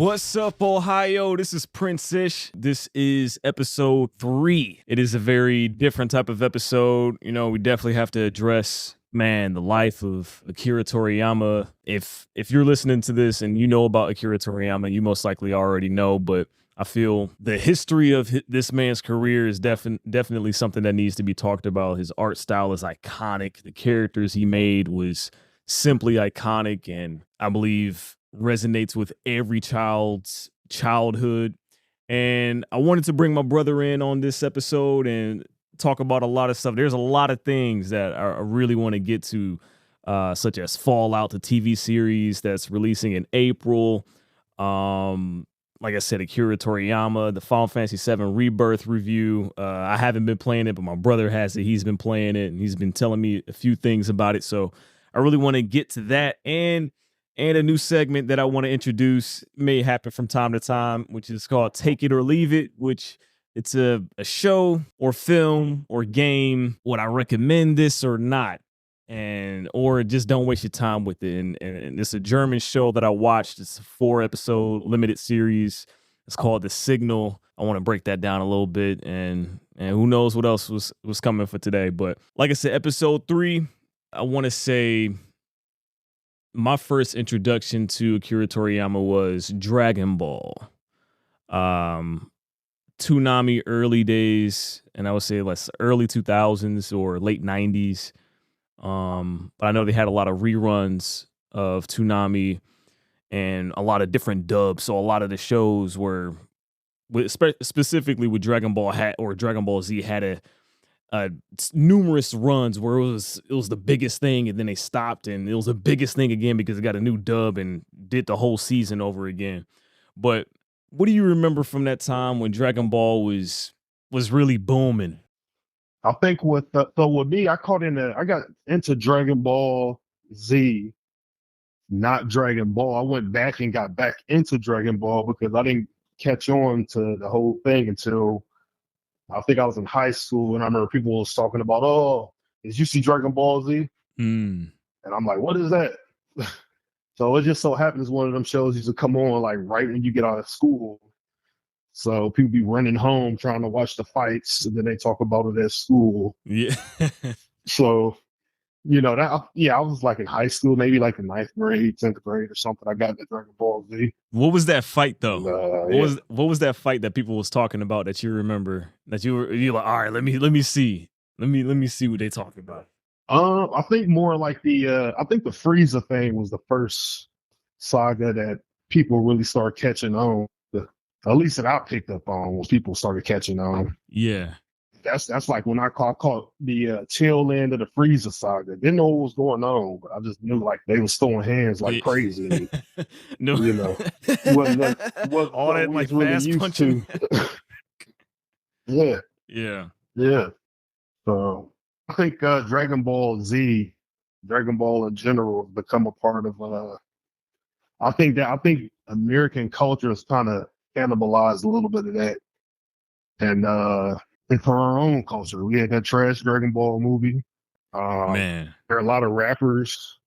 What's up, Ohio? This is Prince-ish. This is episode 3. It is a very different type of episode. You know, we definitely have to address, man, the life of Akira Toryiama. If you're listening to this and you know about Akira Toryiama, you most likely already know, but I feel the history of this man's career is definitely something that needs to be talked about. His art style is iconic. The characters he made was simply iconic, and I believe resonates with every child's childhood. And I wanted to bring my brother in on this episode and talk about a lot of stuff. There's a lot of things that I really want to get to, such as Fallout, the TV series that's releasing in April. Like I said, Akira Toriyama, the Final Fantasy 7 Rebirth review. I haven't been playing it, but my brother has it. He's been playing it, and he's been telling me a few things about it. So I really want to get to that, and a new segment that I want to introduce. May happen from time to time, which is called Take It or Leave It, which it's a show or film or game. Would I recommend this or not? Or just don't waste your time with it. And it's a German show that I watched. It's a 4-episode limited series. It's called The Signal. I want to break that down a little bit, and who knows what else was coming for today. But like I said, episode 3, I want to say my first introduction to Akira Toriyama was Dragon Ball. Toonami early days, and I would say like early 2000s or late 90s. But I know they had a lot of reruns of Toonami and a lot of different dubs. So a lot of the shows were, specifically with Dragon Ball Dragon Ball Z, had numerous runs where it was the biggest thing, and then they stopped, and it was the biggest thing again because it got a new dub and did the whole season over again. But what do you remember from that time when Dragon Ball was really booming? I think with me, I got into Dragon Ball Z, not Dragon Ball. I went back and got back into Dragon Ball because I didn't catch on to the whole thing until I think I was in high school, and I remember people was talking about, "Oh, did you see Dragon Ball Z?" And I'm like, "What is that?" So it just so happens one of them shows used to come on like right when you get out of school. So people be running home trying to watch the fights, and then they talk about it at school. Yeah. So, I was like in high school, maybe like in 9th grade, 10th grade or something. I got into Dragon Ball Z. What was that fight though? What was that fight that people was talking about that you remember? That you're like, all right, let me see. Let me see what they talking about. I think more like I think the Frieza thing was the first saga that people really started catching on. At least that I picked up on when people started catching on. Yeah. That's like when I caught the tail end of the Frieza saga. Didn't know what was going on, but I just knew like they was throwing hands like crazy. No, what all that like fast punching. Yeah. So I think Dragon Ball Z, Dragon Ball in general, has become a part of. I think American culture has kind of cannibalized a little bit of that, and for our own culture, we had that trash Dragon Ball movie. Man, there are a lot of rappers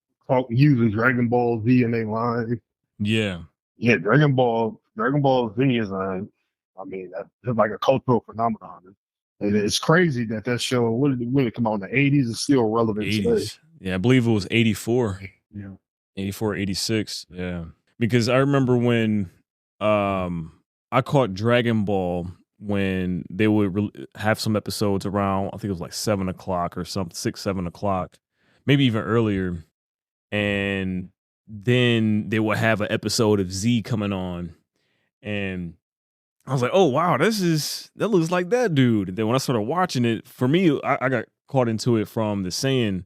using Dragon Ball Z in their line. Yeah. Dragon Ball Z is that's like a cultural phenomenon. And it's crazy that show, when it come out in the 80s, is still relevant 80s. today. Yeah, I believe it was 84. Yeah. 84, 86. Yeah. Because I remember when I caught Dragon Ball when they would have some episodes around, I think it was like 7 o'clock or something, 6, 7 o'clock, maybe even earlier. And then they would have an episode of Z coming on. And I was like, oh, wow, that looks like that dude. And then when I started watching it, for me, I got caught into it from the Saiyan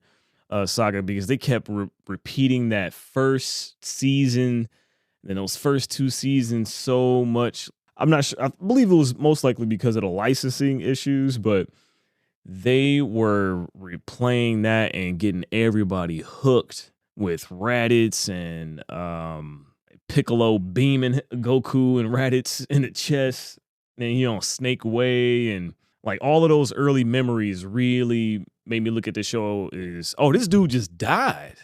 saga because they kept repeating that first season and those first 2 seasons so much. I'm not sure. I believe it was most likely because of the licensing issues, but they were replaying that and getting everybody hooked with Raditz and Piccolo beaming Goku and Raditz in the chest, and Snake Way, and like all of those early memories really made me look at the show as, oh, this dude just died.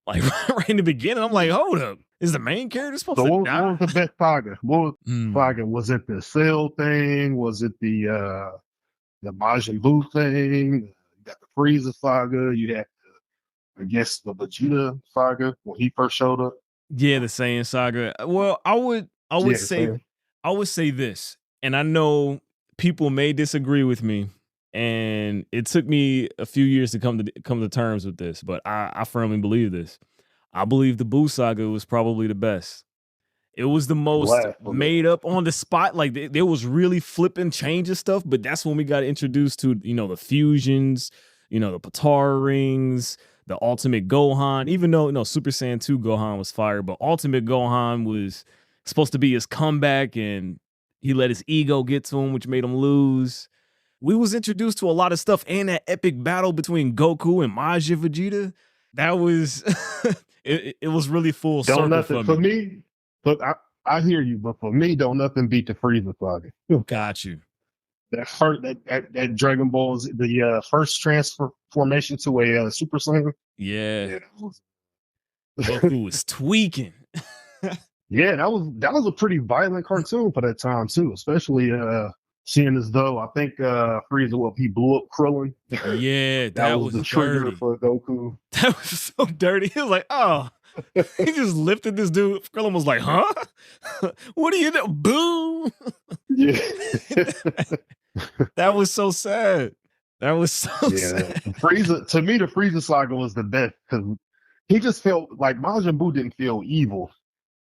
Like right in the beginning, I'm like, hold up. Is the main character supposed So to what die? was the best saga? What was Mm. saga? Was it the Cell thing? Was it the Majin Buu thing? You got the Frieza saga. You had, I guess, the Vegeta saga when he first showed up. Yeah, the Saiyan saga. Well, I would Yeah, say same. I would say this, and I know people may disagree with me, and it took me a few years to come to terms with this, but I firmly believe this. I believe the Buu saga was probably the best. It was the most Blasphemy. made up on the spot. Like there was really flipping changes stuff, but that's when we got introduced to, the fusions, the Patara rings, the Ultimate Gohan. Even though, Super Saiyan 2 Gohan was fire, but Ultimate Gohan was supposed to be his comeback, and he let his ego get to him, which made him lose. We was introduced to a lot of stuff, and that epic battle between Goku and Majin Vegeta. That was it was really full Don't circle nothing for for me. me. Look, I hear you, but for me, don't nothing beat the Frieza saga. Got you. That Dragon Ball Z, the first transformation to a Super Saiyan. Yeah. Yeah, Goku was tweaking. yeah, that was a pretty violent cartoon for that time too, especially seeing as though I think Frieza, he blew up Krillin. Yeah, That was the trigger dirty. for Goku. That was so dirty. He was like, oh. He just lifted this dude. Krillin was like, huh? What are you doing? Boom. Yeah. That was so sad. That was so sad. Frieza, to me, the Frieza saga was the best because he just felt like Majin Buu didn't feel evil.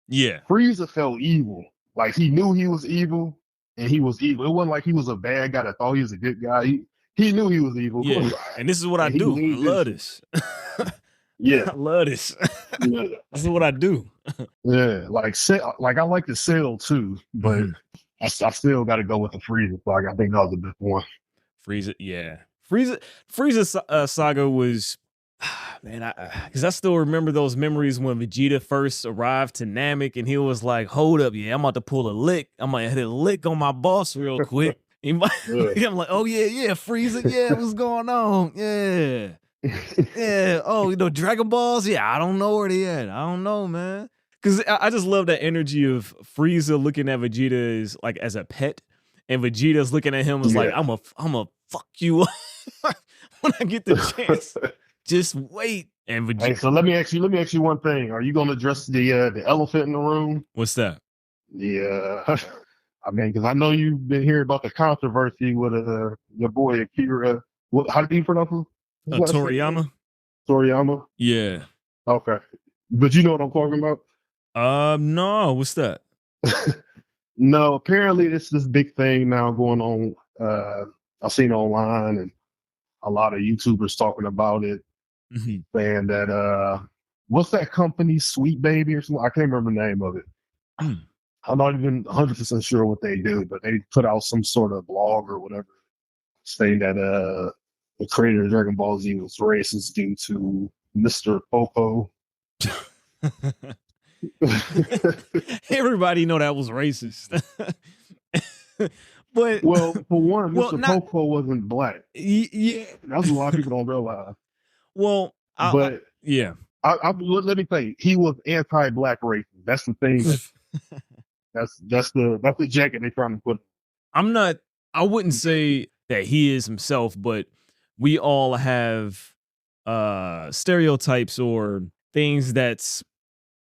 Yeah. Frieza felt evil. Like he knew he was evil, and he was evil. It wasn't like he was a bad guy that thought he was a good guy. He knew he was evil. Yeah. And this is what I do. I love this. Yeah. I love this. Yeah. This is what I do. Yeah. Like I like the Cell too, but I still got to go with the Frieza. Like I think that was the best one. Frieza, yeah. Frieza saga was, man, because I still remember those memories when Vegeta first arrived to Namek and he was like, hold up, yeah, I'm about to pull a lick. I'm going to hit a lick on my boss real quick. I'm like, oh, yeah, Frieza, yeah, what's going on? Yeah. Yeah, oh, Dragon Balls? Yeah, I don't know where they at. I don't know, man. Because I just love that energy of Frieza looking at Vegeta as a pet, and Vegeta's looking at him as like, I'm a fuck you when I get the chance. Just wait. And Vegeta. Hey, so let me ask you one thing. Are you gonna address the elephant in the room? What's that? Yeah. I mean, because I know you've been hearing about the controversy with your boy Akira. How do you pronounce him? Toryiama? Toryiama? Yeah. Okay. But you know what I'm talking about? No, what's that? No, apparently it's this big thing now going on. I've seen online and a lot of YouTubers talking about it, saying that what's that company, Sweet Baby or something? I can't remember the name of it. I'm not even 100% sure what they do, but they put out some sort of blog or whatever saying that the creator of Dragon Ball Z was racist due to Mr. Popo. Everybody know that was racist. But well, for one, Mr. Popo wasn't black. Yeah, that's what a lot of people don't realize. Well, let me tell you, he was anti-black racist. That's the thing. That's the jacket they're trying to put. I wouldn't say that he is himself, but we all have stereotypes or things that's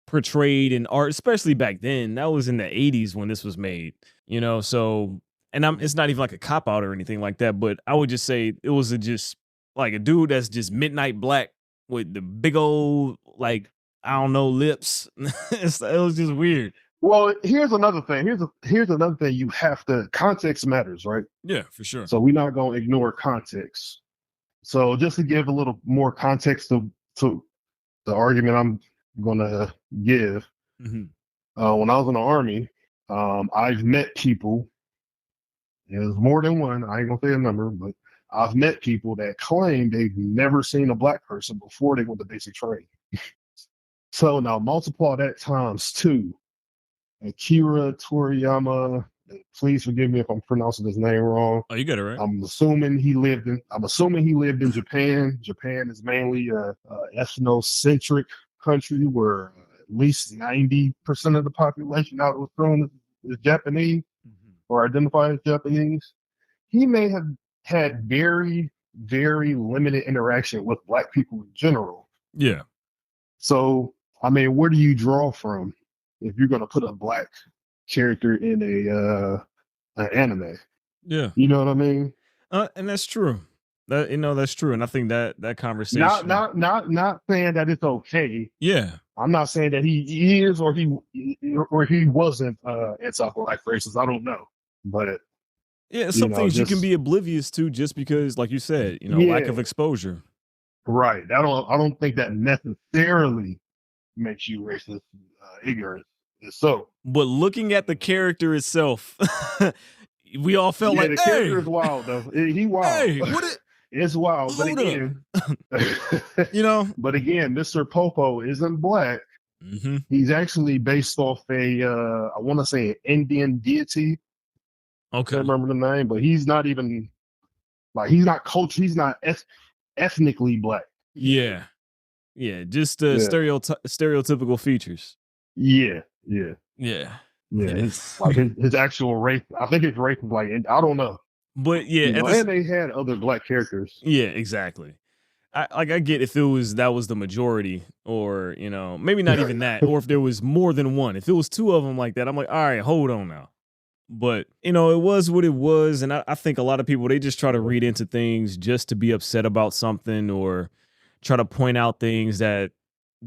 portrayed in art, especially back then. That was in the 80s when this was made, so, and it's not even like a cop out or anything like that, but I would just say it was just like a dude that's just midnight black with the big old, like, I don't know, lips. It was just weird. Well, here's another thing. Here's another thing. You have to, context matters, right? Yeah, for sure. So we're not going to ignore context. So just to give a little more context to the argument I'm going to give, when I was in the Army, I've met people, there's more than one, I ain't going to say a number, but I've met people that claim they've never seen a black person before they went to basic training. So now multiply that times 2. Akira Toryiama, please forgive me if I'm pronouncing his name wrong. Oh, you got it right. I'm assuming he lived in Japan. Japan is mainly a ethnocentric country where least 90% of the population out was thrown as Japanese or identified as Japanese. He may have had very, very limited interaction with Black people in general. Yeah. So, I mean, where do you draw from if you're going to put a Black character in an anime? Yeah. You know what I mean? And that's true. That's true. And I think that conversation. Not saying that it's okay. Yeah. I'm not saying that he is or he wasn't anti-Black racist. I don't know, but yeah, some things you can be oblivious to just because, like you said, lack of exposure. Right. I don't think that necessarily makes you racist, ignorant. So, but looking at the character itself, we all felt like, the character is wild though. He wild. Hey, what it's wild. But again, but again, Mr. Popo isn't Black. Mm-hmm. He's actually based off I want to say an Indian deity. Okay. I can't remember the name, but he's not even he's not culture. He's not ethnically Black. Yeah. Yeah. Just stereotypical features. Yeah. His actual race. I think his race is I don't know. But yeah, and they had other Black characters. Yeah, exactly. I get if that was the majority, or maybe not even that, or if there was more than one. If it was two of them like that, I'm like, all right, hold on now. But it was what it was, and I think a lot of people, they just try to read into things just to be upset about something, or try to point out things that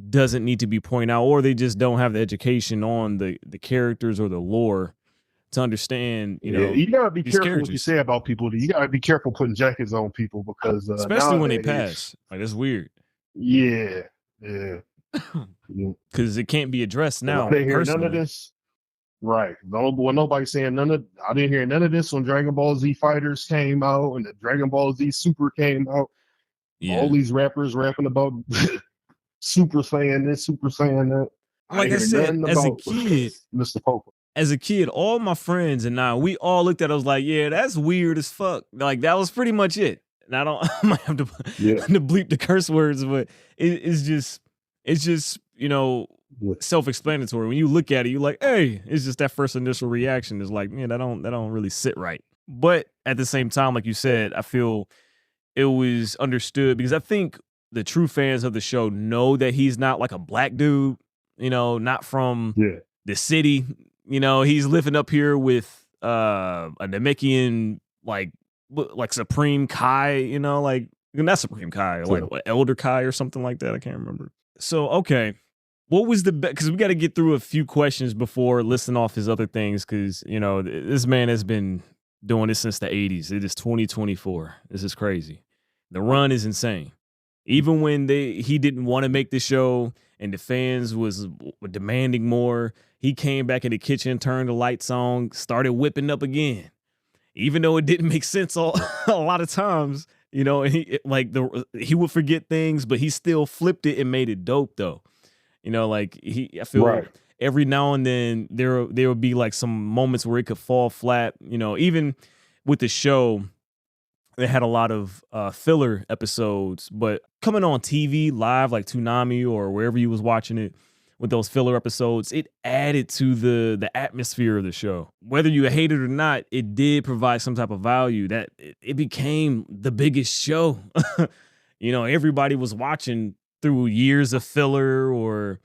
doesn't need to be pointed out, or they just don't have the education on the characters or the lore to understand. You gotta be careful what you say about people. You gotta be careful putting jackets on people because especially when they pass, that's weird. Yeah. Because it can't be addressed now. I didn't hear none of this. Right. Nobody's saying I didn't hear none of this when Dragon Ball Z Fighters came out and the Dragon Ball Z Super came out. Yeah. All these rappers rapping about Super Saiyan this, Super Saiyan that. Like I said, as a kid, Mr. Popo. As a kid, all my friends and I, we all looked at it. I was like, yeah, that's weird as fuck. Like, that was pretty much it. And I might have to bleep the curse words, but it's just self-explanatory. When you look at it, you're like, hey, it's just that first initial reaction is like, man, that don't really sit right. But at the same time, like you said, I feel it was understood because I think the true fans of the show know that he's not like a Black dude, not from the city. He's living up here with a Namekian like Supreme Kai, not Supreme Kai, like Elder Kai or something like that. I can't remember. So, okay. What was the best? Because we got to get through a few questions before listing off his other things. Because, this man has been doing this since the 80s. It is 2024. This is crazy. The run is insane. Even when he didn't want to make the show and the fans were demanding more, he came back in the kitchen, turned the lights on, started whipping up again. Even though it didn't make sense a lot of times, he would forget things, but he still flipped it and made it dope though. I feel every now and then there would be like some moments where it could fall flat. Even with the show, they had a lot of filler episodes, but coming on TV live like Toonami or wherever you was watching it with those filler episodes, it added to the atmosphere of the show. Whether you hate it or not, it did provide some type of value that it became the biggest show. Everybody was watching through years of filler or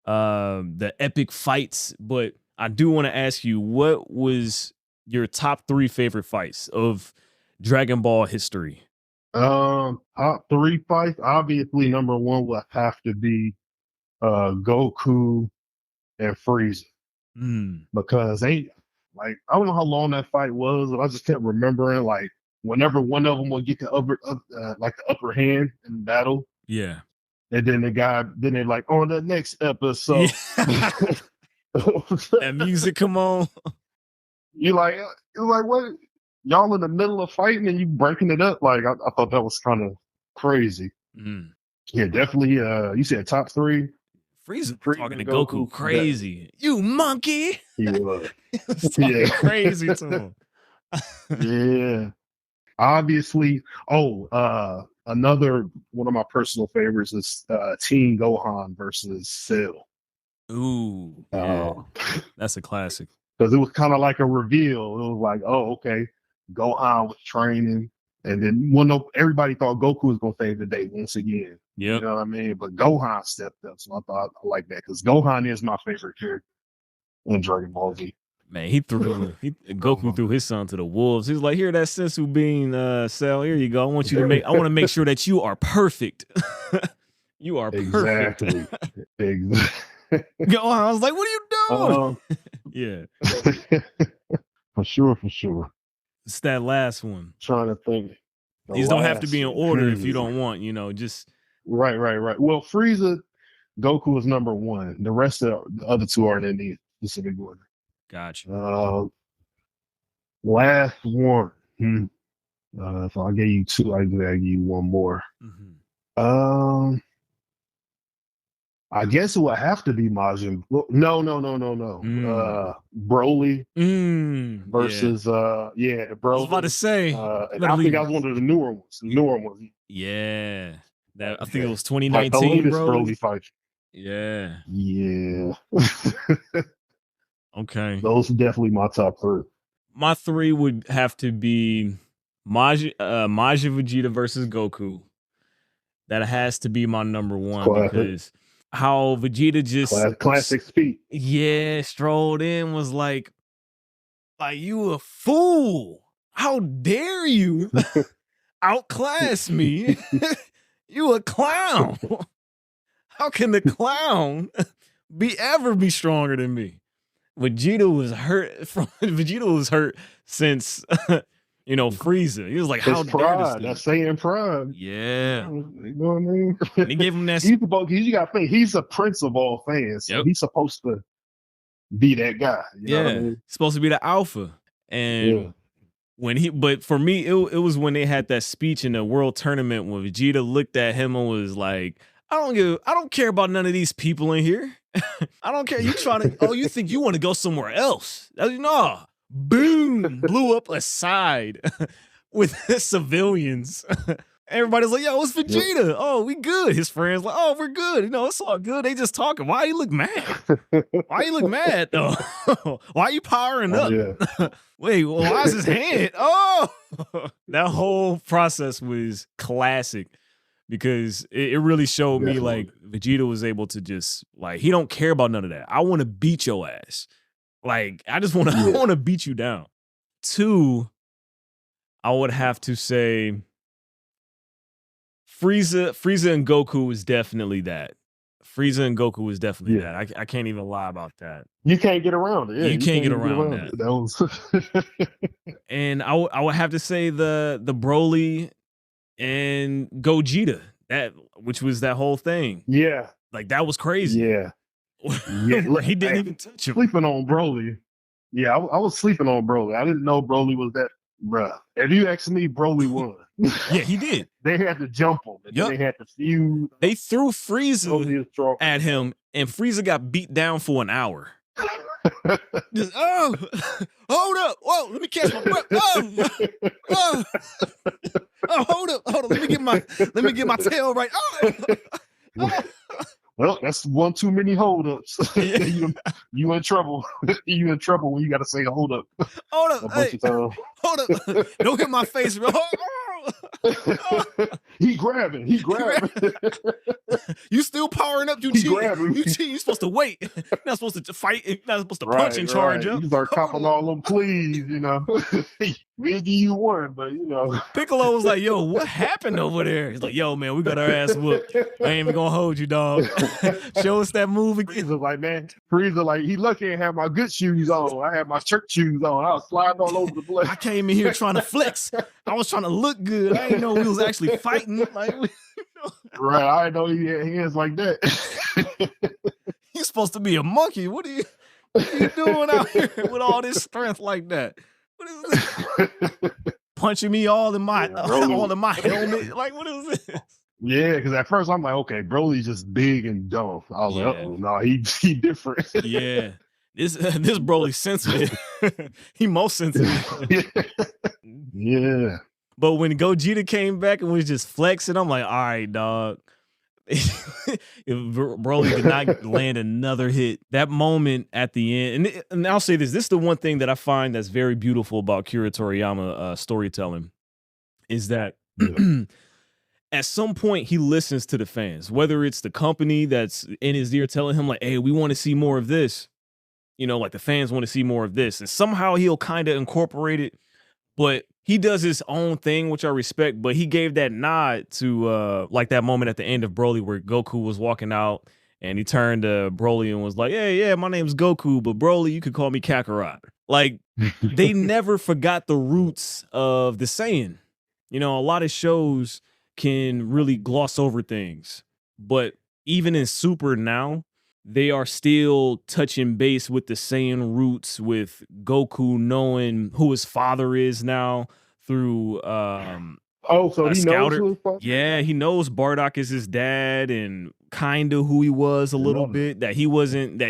the epic fights. But I do want to ask you, what was your top 3 favorite fights of Dragon Ball history? Top 3 fights. Obviously, number 1 will have to be Goku and Frieza. Because I don't know how long that fight was, but I just kept remembering whenever one of them would get the upper hand in battle. Yeah. And then they're like, on the next episode. Yeah. That music come on. You're like, what? Y'all in the middle of fighting and you breaking it up? I thought that was kind of crazy. Yeah, definitely. You said top 3. Frieza talking to Goku crazy. You monkey. He was. Crazy to him. Yeah. Obviously. Another one of my personal favorites is Teen Gohan versus Cell. Ooh, yeah, that's a classic. Because it was kind of like a reveal. It was like, oh, okay, Gohan was training, and then everybody thought Goku was gonna save the day once again. You Yep. know what I mean? But Gohan stepped up, so I thought I like that because Gohan is my favorite character in Dragon Ball Z. Man, Goku threw his son to the wolves. He was like, "Here, that sensu bean, Cell. Here you go. I want to make sure that you are perfect. You are perfect." Exactly. I was like, "What are you doing?" Yeah. For sure. It's that last one. Trying to think. These don't have to be in order if you don't want, just right. Well, Frieza, Goku is number one. The rest of the other two aren't in the specific order. Gotcha. Last one. So I gave you two. I give you one more. Mm-hmm. I guess it would have to be Majin. No. Broly versus Broly. I was about to say. And I think that was one of the newer ones. Yeah. I think it was 2019. Like the Broly fight. Yeah. Yeah. Okay. Those are definitely my top three. My three would have to be Majin Vegeta versus Goku. That has to be my number one because how Vegeta just classic speed. Yeah, strolled in was like you a fool. How dare you outclass me? You a clown. How can the clown ever be stronger than me? Vegeta was hurt since Frieza. He was like, how dare this dude? That's saying pride. Yeah. You know what I mean? And he gave him that. You got to think, he's a prince of all fans. So he's supposed to be that guy. You know what I mean? He's supposed to be the alpha. And but for me, it was when they had that speech in the world tournament when Vegeta looked at him and was like, I don't care about none of these people in here. I don't care. You you think you want to go somewhere else. No. Boom. Blew up a side with civilians. Everybody's like, yo, it's Vegeta. Yep. Oh, we good. His friends like, oh, we're good. It's all good. They just talking. Why you look mad? Why you look mad though? Why you powering up? Yeah. Wait, well, why is his hand? Oh, that whole process was classic because it really showed me like Vegeta was able to just he don't care about none of that. I want to beat your ass. Like, I just want to beat you down. 2, I would have to say Frieza and Goku is definitely that. Frieza and Goku is definitely that. I can't even lie about that. You can't get around it. Yeah, you can't get around that. And I would have to say the Broly and Gogeta, which was that whole thing. Yeah. Like, that was crazy. Yeah. He didn't even touch him. Sleeping on Broly. Yeah, I was sleeping on Broly. I didn't know Broly was that, bruh. If you ask me, Broly won. Yeah, he did. They had to jump him. They had to feud. They threw Frieza at him, and Frieza got beat down for an hour. Just, hold up. Whoa, let me catch my breath. Hold up. Let me get my tail right. Well, that's one too many holdups. You in trouble. You in trouble when you got to say hold up. Hold up. Hey, hold up. Don't hit my face, bro. He grabbing. You still powering up? You cheating? You're supposed to wait. You're not supposed to fight. You're not supposed to punch and charge up. You start copping all them please, Maybe you won, but Piccolo was like, yo, what happened over there? He's like, yo, man, we got our ass whooped. I ain't even gonna hold you, dog. Show us that move again. Frieza like, he lucky I didn't have my good shoes on. I had my church shoes on. I was sliding all over the place. I came in here trying to flex. I was trying to look good. I didn't know we was actually fighting. Right, I didn't know he had hands like that. You're supposed to be a monkey. What are you doing out here with all this strength like that? What is this? Punching me all in my helmet? Like, what is this? Yeah, because at first I'm like, okay, Broly's just big and dumb. I was like, no, he different. Yeah. This Broly's sensitive. He most sensitive. Yeah. But when Gogeta came back and was just flexing, I'm like, all right, dog. Broly did not land another hit. That moment at the end, and I'll say this: this is the one thing that I find that's very beautiful about Akira Toriyama storytelling, is that Yeah. at some point he listens to the fans, whether it's the company that's in his ear telling him like, "Hey, we want to see more of this," like the fans want to see more of this, and somehow he'll kind of incorporate it. But he does his own thing, which I respect. But he gave that nod to like that moment at the end of Broly where Goku was walking out and he turned to Broly and was like, "Hey, yeah, my name's Goku, but Broly, you could call me Kakarot." Like they never forgot the roots of the Saiyan. A lot of shows can really gloss over things, but even in Super now, they are still touching base with the Saiyan roots, with Goku knowing who his father is now through Oh, so a he knows scouter. who his father is? Yeah, he knows Bardock is his dad and kind of who he was a little Love it. bit. That he wasn't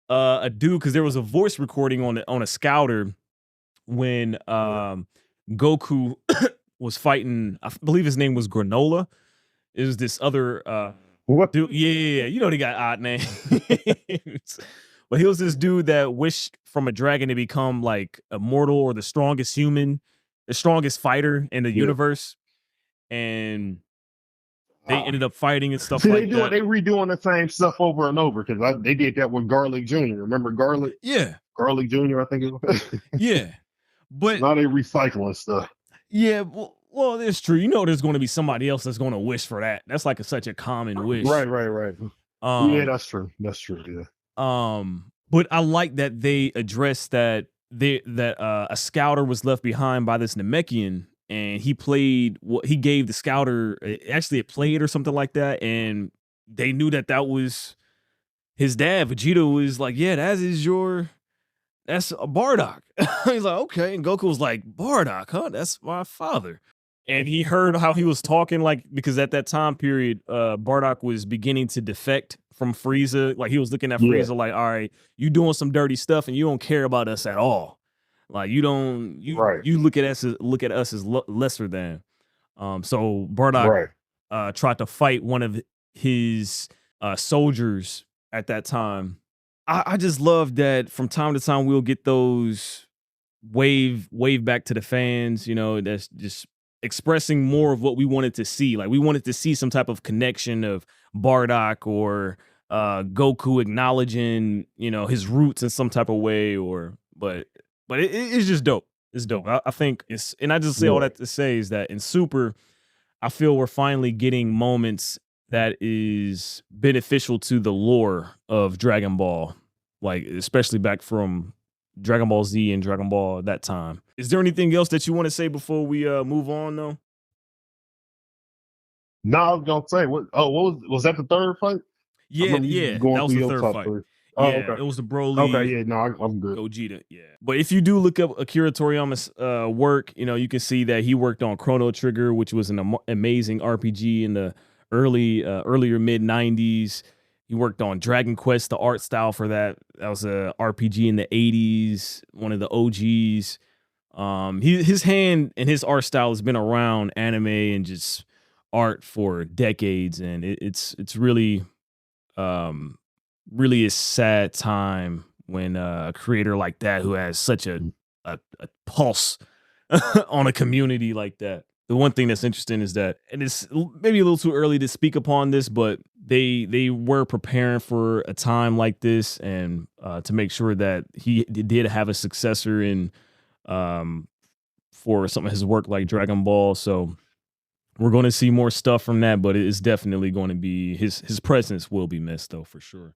a dude, because there was a voice recording on a scouter when Goku was fighting. I believe his name was Granola. It was this other What? dude, yeah, they got odd names. But he was this dude that wished from a dragon to become like immortal or the strongest human, the strongest fighter in the Yeah. universe. And they ended up fighting and stuff See, like that. they redoing the same stuff over and over because they did that with Garlic Jr. Remember Garlic? Yeah, Garlic Jr. I think it was. yeah. But Now they recycling stuff. yeah, well, it's true. There's going to be somebody else that's going to wish for that. That's like such a common wish. Right. Um, Yeah, that's true. That's true. Yeah. But I like that they addressed that a scouter was left behind by this Namekian, and he played what he gave the scouter actually a plate or something like that, and they knew that was his dad. Vegeta was like, "Yeah, that's a Bardock." He's like, "Okay," and Goku was like, "Bardock, huh? That's my father." And he heard how he was talking, like, because at that time period, Bardock was beginning to defect from Frieza. Like he was looking at Yeah. Frieza like, "All right, you doing some dirty stuff and you don't care about us at all. Like you Right. look at us as lesser than." So Bardock tried to fight one of his soldiers at that time. I just love that from time to time we'll get those wave back to the fans, that's just expressing more of what we wanted to see. Like we wanted to see some type of connection of Bardock or Goku acknowledging, his roots in some type of way, but it's just dope. It's dope. I think and I just say all that to say is that in Super, I feel we're finally getting moments that is beneficial to the lore of Dragon Ball, like especially back from Dragon Ball Z and Dragon Ball at that time. Is there anything else that you want to say before we move on though? No, I was gonna say what was that the third fight? Yeah, that was the third fight. Oh, Yeah, okay. it was the Broly. Okay, yeah, no, I'm good. Gogeta, yeah. But if you do look up Akira Toriyama's work, you can see that he worked on Chrono Trigger, which was an amazing RPG in the earlier mid 90s. He worked on Dragon Quest, the art style for that. That was a RPG in the 80s, one of the OGs. His hand and his art style has been around anime and just art for decades, and it's really really a sad time when a creator like that, who has such a pulse on a community like that. The one thing that's interesting is that, and it's maybe a little too early to speak upon this, but they were preparing for a time like this, and to make sure that he did have a successor in for some of his work like Dragon Ball. So we're going to see more stuff from that, but it is definitely going to be his presence will be missed though, for sure.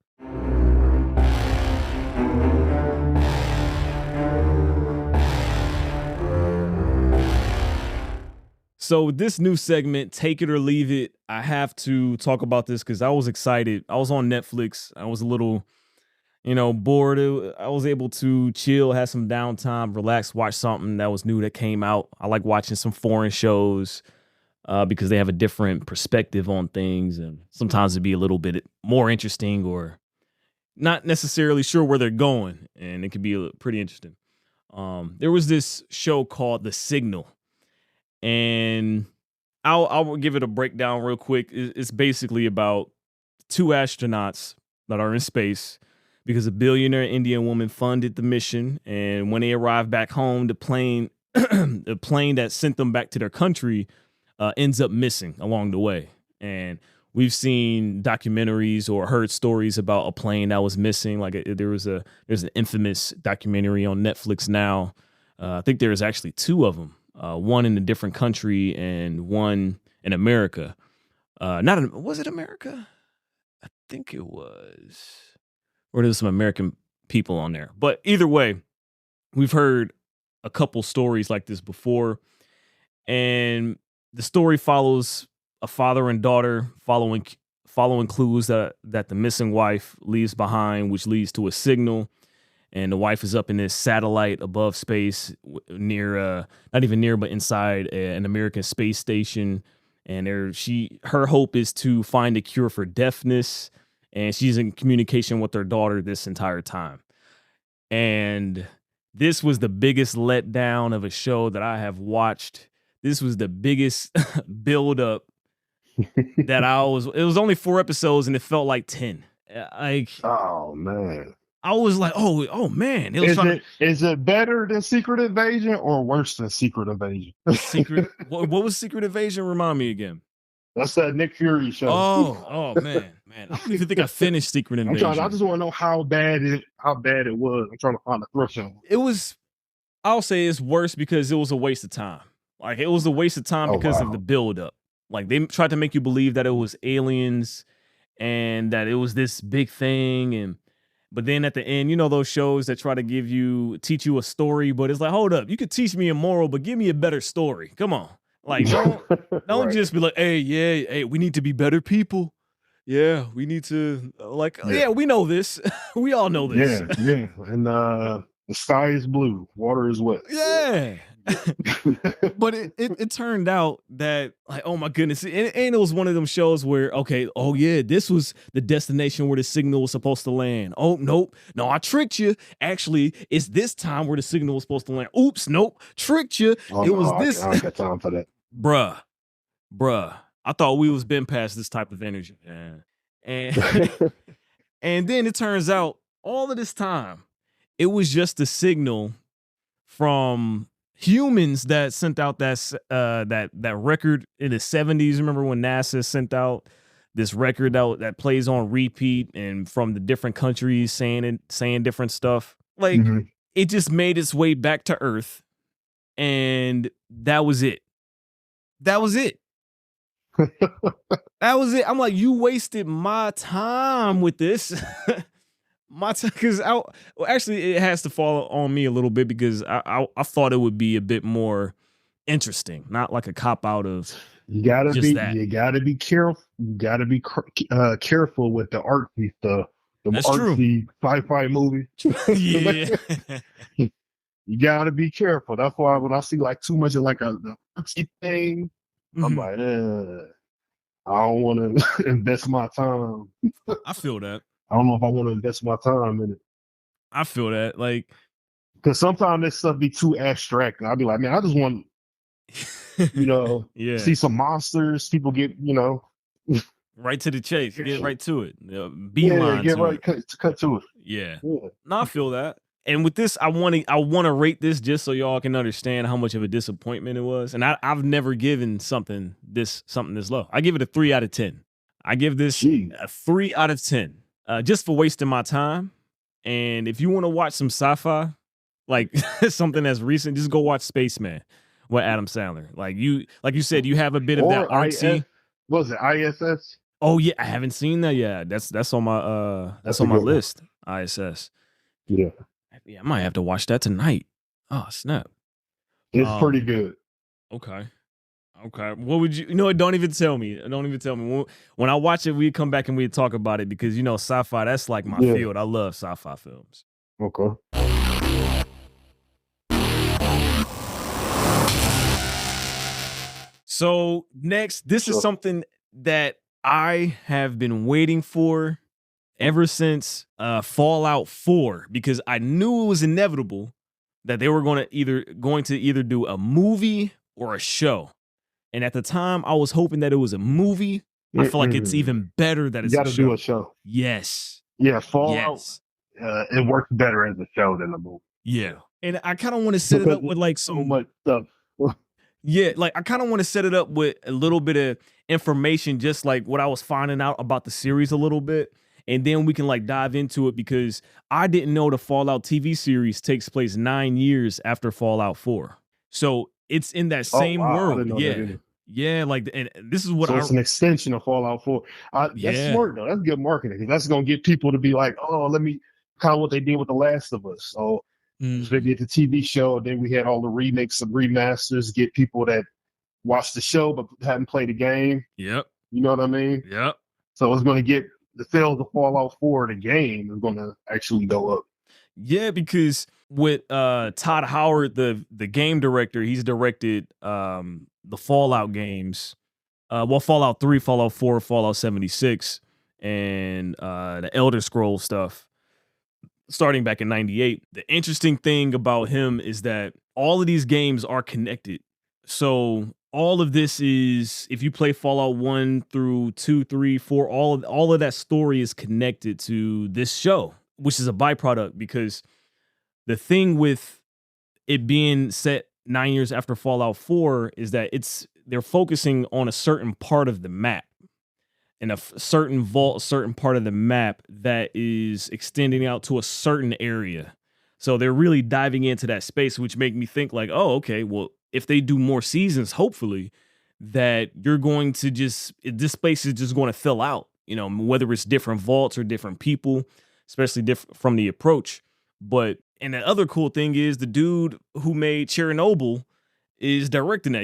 So this new segment, Take It or Leave It, I have to talk about this because I was excited. I was on Netflix. I was a little, bored. I was able to chill, have some downtime, relax, watch something that was new that came out. I like watching some foreign shows because they have a different perspective on things, and sometimes it'd be a little bit more interesting or not necessarily sure where they're going, and it could be pretty interesting. There was this show called The Signal, and I'll give it a breakdown real quick. It's basically about two astronauts that are in space because a billionaire Indian woman funded the mission, and when they arrive back home, the plane the plane that sent them back to their country ends up missing along the way. And we've seen documentaries or heard stories about a plane that was missing. Like there's an infamous documentary on Netflix now. I think there's actually two of them. One in a different country and one in America. Was it America? I think it was. Or there's some American people on there. But either way, we've heard a couple stories like this before. And the story follows a father and daughter following clues that the missing wife leaves behind, which leads to a signal. And the wife is up in this satellite above space near, not even near, but inside an American space station. And her hope is to find a cure for deafness. And she's in communication with her daughter this entire time. And this was the biggest letdown of a show that I have watched. This was the biggest build-up that it was only 4 episodes and it felt like 10. Oh, man. I was like, oh man. Is it better than Secret Invasion or worse than Secret Invasion? What was Secret Invasion? Remind me again. That's that Nick Fury show. Oh man. I don't even think I finished Secret Invasion. I just want to know how bad it was. I'm trying to find a thrift. I'll say it's worse because it was a waste of time. Like it was a waste of time because of the build-up. Like they tried to make you believe that it was aliens and that it was this big thing, but then at the end, you know those shows that try to teach you a story, but it's like, hold up, you could teach me a moral, but give me a better story. Come on. Like don't Right. just be like, hey, we need to be better people. Yeah, we need to we know this. We all know this. Yeah. And the sky is blue, water is wet. Yeah. But it turned out that, like, oh my goodness, and it was one of them shows where, this was the destination where the signal was supposed to land. Oh nope, no, I tricked you. Actually, it's this time where the signal was supposed to land. Oops, nope, tricked you. I don't got time for that, bruh. I thought we was been past this type of energy, man. And and then it turns out all of this time it was just a signal from humans that sent out that record in the 70s. Remember when NASA sent out this record that plays on repeat and from the different countries saying different stuff? Like it just made its way back to Earth, and that was it. That was it. I'm like, you wasted my time with this. Because actually it has to fall on me a little bit because I thought it would be a bit more interesting, not like a cop out of you gotta be careful. You gotta be careful with the artsy stuff. The artsy sci-fi movie. Yeah. You gotta be careful. That's why when I see like too much of like the artsy thing, I'm like, I don't want to invest my time. I feel that. I don't know if I want to invest my time in it. I feel that, like, because sometimes this stuff be too abstract, and I'll be like, man, I just want, see some monsters. People get, right to the chase, get right to it. Beeline, get right, cut to it. Yeah. No, I feel that. And with this, I want to rate this just so y'all can understand how much of a disappointment it was. And I've never given something this low. I give it a 3 out of 10. I give this a 3 out of 10. Just for wasting my time. And if you want to watch some sci-fi, like something that's recent, just go watch Spaceman with Adam Sandler. Like you said, you have a bit of that artsy. What was it, ISS? Oh yeah, I haven't seen that yet. That's on my list. ISS. Yeah. Yeah, I might have to watch that tonight. Oh snap! It's pretty good. Okay. What would you? Don't even tell me. When I watch it, we come back and we talk about it because sci-fi. That's like my field. I love sci-fi films. Okay. So next, this is something that I have been waiting for ever since Fallout 4, because I knew it was inevitable that they were going to either do a movie or a show. And at the time, I was hoping that it was a movie. I feel like it's even better that You it's got a to show. do a show. Yes. Yeah, Fallout. Yes. It works better as a show than a movie. Yeah. And I kind of want to set it up with like so much stuff. Yeah, like I kind of want to set it up with a little bit of information, just like what I was finding out about the series a little bit. And then we can like dive into it because I didn't know the Fallout TV series takes place 9 years after Fallout 4. So it's in that same world. Yeah, like, and this is what it's an extension of Fallout 4. That's smart though. That's good marketing. That's gonna get people to be like, oh, let me kind of what they did with The Last of Us. So they did the TV show, then we had all the remakes and remasters, get people that watched the show but hadn't played the game. Yep. You know what I mean? Yep. So it's gonna get the sales of Fallout 4, the game, is gonna actually go up. Yeah, because with Todd Howard, the game director, he's directed the Fallout games. Fallout 3, Fallout 4, Fallout 76, and the Elder Scrolls stuff starting back in 98. The interesting thing about him is that all of these games are connected. So all of this is, if you play Fallout 1 through 2, 3, 4, all of that story is connected to this show, which is a byproduct, because the thing with it being set 9 years after Fallout 4 is that they're focusing on a certain part of the map, and a certain vault, a certain part of the map that is extending out to a certain area. So they're really diving into that space, which make me think like, oh, okay, well, if they do more seasons, hopefully that you're going to this space is just going to fill out, you know, whether it's different vaults or different people, especially different from the approach. But, and the other cool thing is the dude who made Chernobyl is directing that.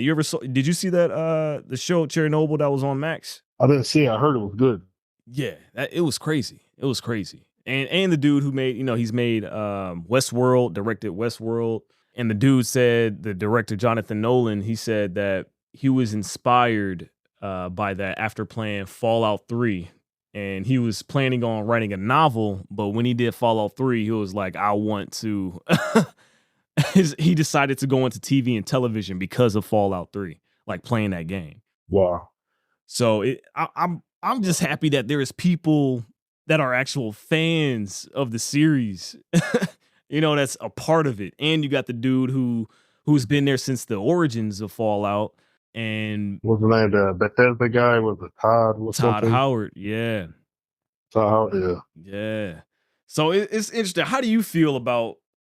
Did you see that, the show Chernobyl that was on Max? I didn't see it. I heard it was good. Yeah, it was crazy. It was crazy. And the dude who made, you know, he's made Westworld, directed Westworld. And the dude said, the director, Jonathan Nolan, he said that he was inspired by that after playing Fallout 3. And he was planning on writing a novel, but when he did Fallout 3, he was like, I want to... he decided to go into TV and television because of Fallout 3, like playing that game. Wow. So I'm just happy that there is people that are actual fans of the series, you know, that's a part of it. And you got the dude who's been there since the origins of Fallout. And what's the name? The Bethesda guy was a Todd Howard. Yeah. Todd Howard. Yeah. So it's interesting. How do you feel about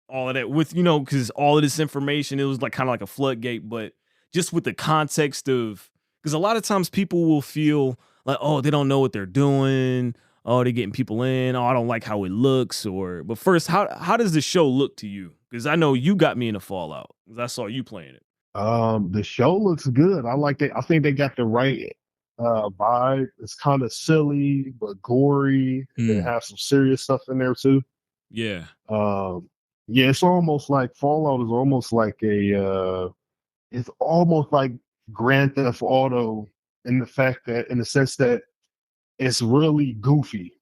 all of that? With, you know, because all of this information, it was like kind of like a floodgate, but just with the context of, because a lot of times people will feel like, oh, they don't know what they're doing. Oh, they're getting people in. Oh, I don't like how it looks. But first, how does the show look to you? Because I know you got me into Fallout, because I saw you playing it. The show looks good. I like that. I think they got the right vibe. It's kind of silly but gory. They have some serious stuff in there too. Yeah. Yeah, it's almost like Fallout is almost like it's almost like Grand Theft Auto in the sense that it's really goofy.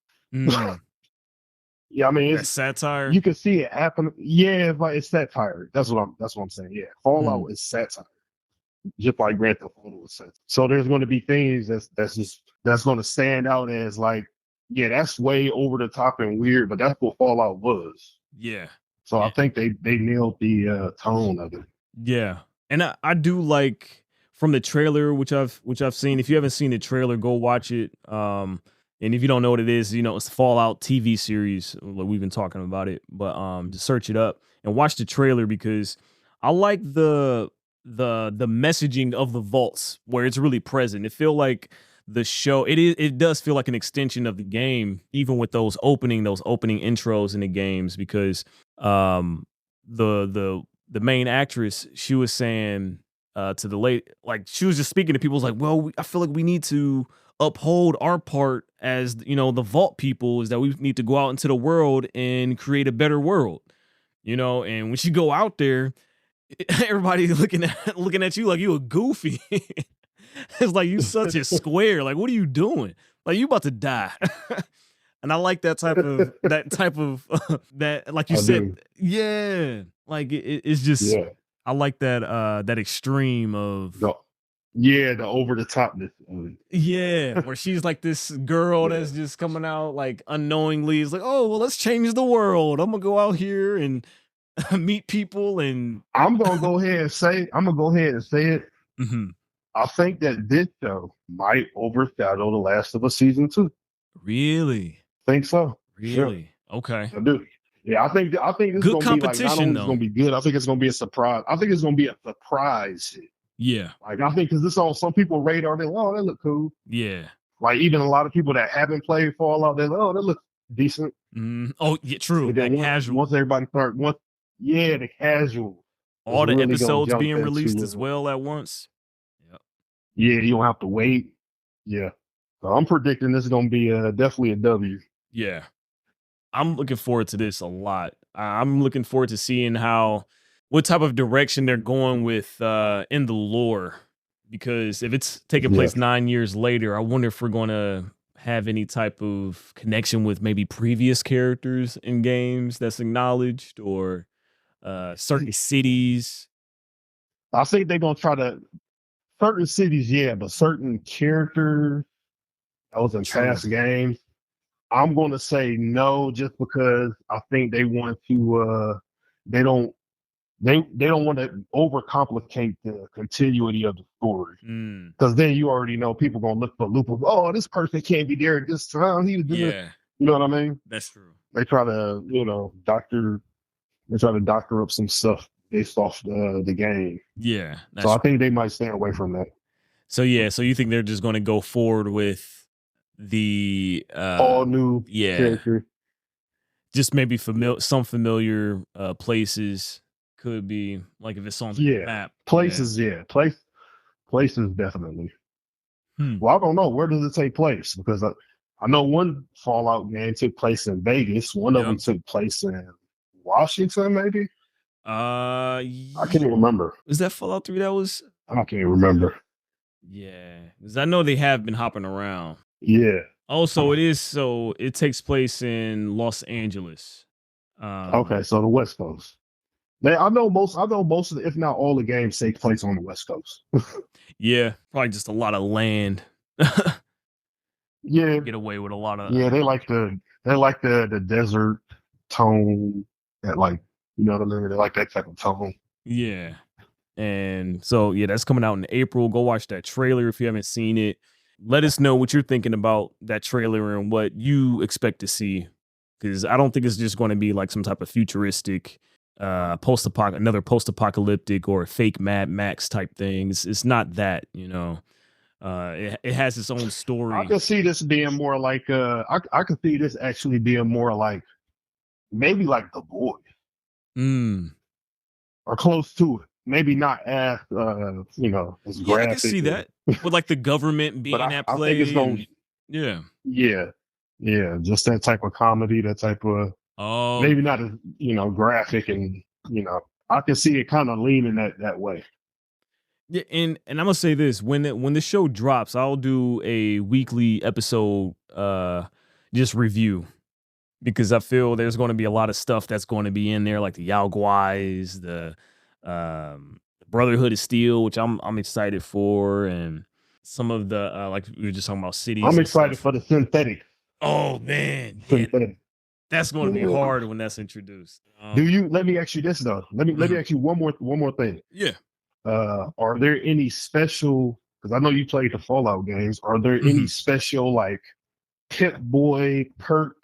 Yeah, I mean, it's satire. You can see it happen. Yeah, it's satire. That's what I'm saying. Yeah, Fallout is satire, just like Grand Theft Auto is satire. So there's going to be things that's going to stand out as like, yeah, that's way over the top and weird, but that's what Fallout was. Yeah. So I think they nailed the tone of it. Yeah, and I do like from the trailer, which I've seen. If you haven't seen the trailer, go watch it. And if you don't know what it is, you know, it's the Fallout TV series. We've been talking about it, but just search it up and watch the trailer, because I like the messaging of the vaults where it's really present. It feel like the show. It does feel like an extension of the game, even with those opening intros in the games, because the main actress, she was saying to the late, like she was just speaking to people, was like, well, I feel like we need to uphold our part as, you know, the vault people, is that we need to go out into the world and create a better world, you know. And when you go out there, everybody looking at you like you a goofy. It's like, you such a square. Like, what are you doing? Like, you about to die. And I like that type of that, like you said. Yeah, like it's just, I like that that extreme of Yeah, the over the topness of it. Yeah, where she's like this girl Yeah. that's just coming out like unknowingly. It's like, oh well, let's change the world. I'm gonna go out here and meet people and I'm gonna go ahead and say it. Mhm. I think that this show might overshadow The Last of Us season 2. Really, Think so? Yeah, really okay. I do. Yeah, I think this is Good gonna be like not competition only is it though. gonna be good, I think it's gonna be a surprise. I think it's gonna be a surprise hit. Yeah, Like I think because this on some people radar, they're like, oh, that look cool. yeah. Like even a lot of people that haven't played Fallout, they're like, oh, that looks decent. Oh yeah, true. And then That casual. once everybody start yeah, the casual is All the really gonna episodes jump being released as into well at once. Yep. yeah, you don't have to wait. Yeah. So I'm predicting this is gonna be definitely a W. Yeah. I'm looking forward to this a lot. I'm looking forward to seeing what type of direction they're going with in the lore. Because if it's taking Yeah. place 9 years later, I wonder if we're going to have any type of connection with maybe previous characters in games that's acknowledged or certain cities. I think they're gonna try to certain cities, yeah, but certain characters that was in True. past games. I'm gonna say no, just because I think they want to they don't they don't want to overcomplicate the continuity of the story. Mm, Because then you already know people gonna look for loopholes. Oh, this person can't be there at this time. He was doing this. yeah, You know what I mean? that's true. They try to, doctor up some stuff based off the game. Yeah, So that's I think they might stay away from that. so. Yeah, so you think they're just going to go forward with the All new yeah, character. just maybe Yeah. some familiar places could be like if it's on the Yeah. map. Places, yeah. Places definitely. Hmm. Well, I don't know. Where does it take place? Because I know one Fallout game took place in Vegas. One of them Yep. took place in Washington, maybe. I can't even remember. Was that Fallout 3 that was? I can't even remember. Yeah, because I know they have been hopping around. Yeah. Also, it takes place in Los Angeles. Okay, so the West Coast. I know most of the, if not all the games take place on the West Coast. Yeah, probably just a lot of land. Yeah. Get away with a lot of Yeah, they like the desert tone that like you know what I mean? They like that type of tone. yeah. And so yeah, that's coming out in April. Go watch that trailer if you haven't seen it. Let us know what you're thinking about that trailer and what you expect to see. Because I don't think it's just going to be like some type of futuristic another post-apocalyptic or fake Mad Max type thing. It's not that, you know. It has its own story. I could see this being more like I could see this actually being more like maybe like The Boy Mm. or close to it. Maybe not as as Yeah, I can graphic. see that. With like the government being But at I play. think it's gonna Yeah. yeah, just that type of comedy, that type of Oh, maybe not as graphic and I can see it kind of leaning that way. yeah, and I'm gonna say this when the show drops, I'll do a weekly episode just review because I feel there's going to be a lot of stuff that's going to be in there, like the Yao Guais, the Brotherhood of Steel, which I'm excited for, and some of the like we were just talking about cities. I'm and excited stuff. for the synthetic. Oh man, yeah, Synthetic. that's going to be Yeah. hard when that's introduced. Do you? Let me ask you this though. Let me ask you one more thing. Yeah. Are there any special? Because I know you played the Fallout games. Are there any special like Pip Boy perk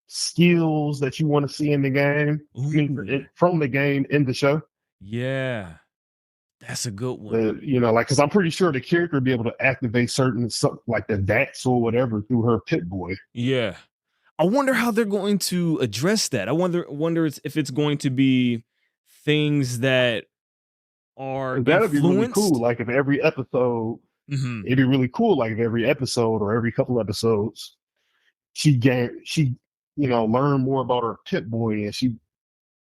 skills that you want to see in the game? I mean, from the game in the show. Yeah, that's a good one. Like because I'm pretty sure the character would be able to activate certain like the VATS or whatever through her Pip Boy. Yeah. I wonder how they're going to address that. I wonder if it's going to be things that are That'd be really cool. influenced. Like if every episode, Mhm. it'd be really cool. Like if every episode or every couple episodes, she learn more about her Pip Boy and she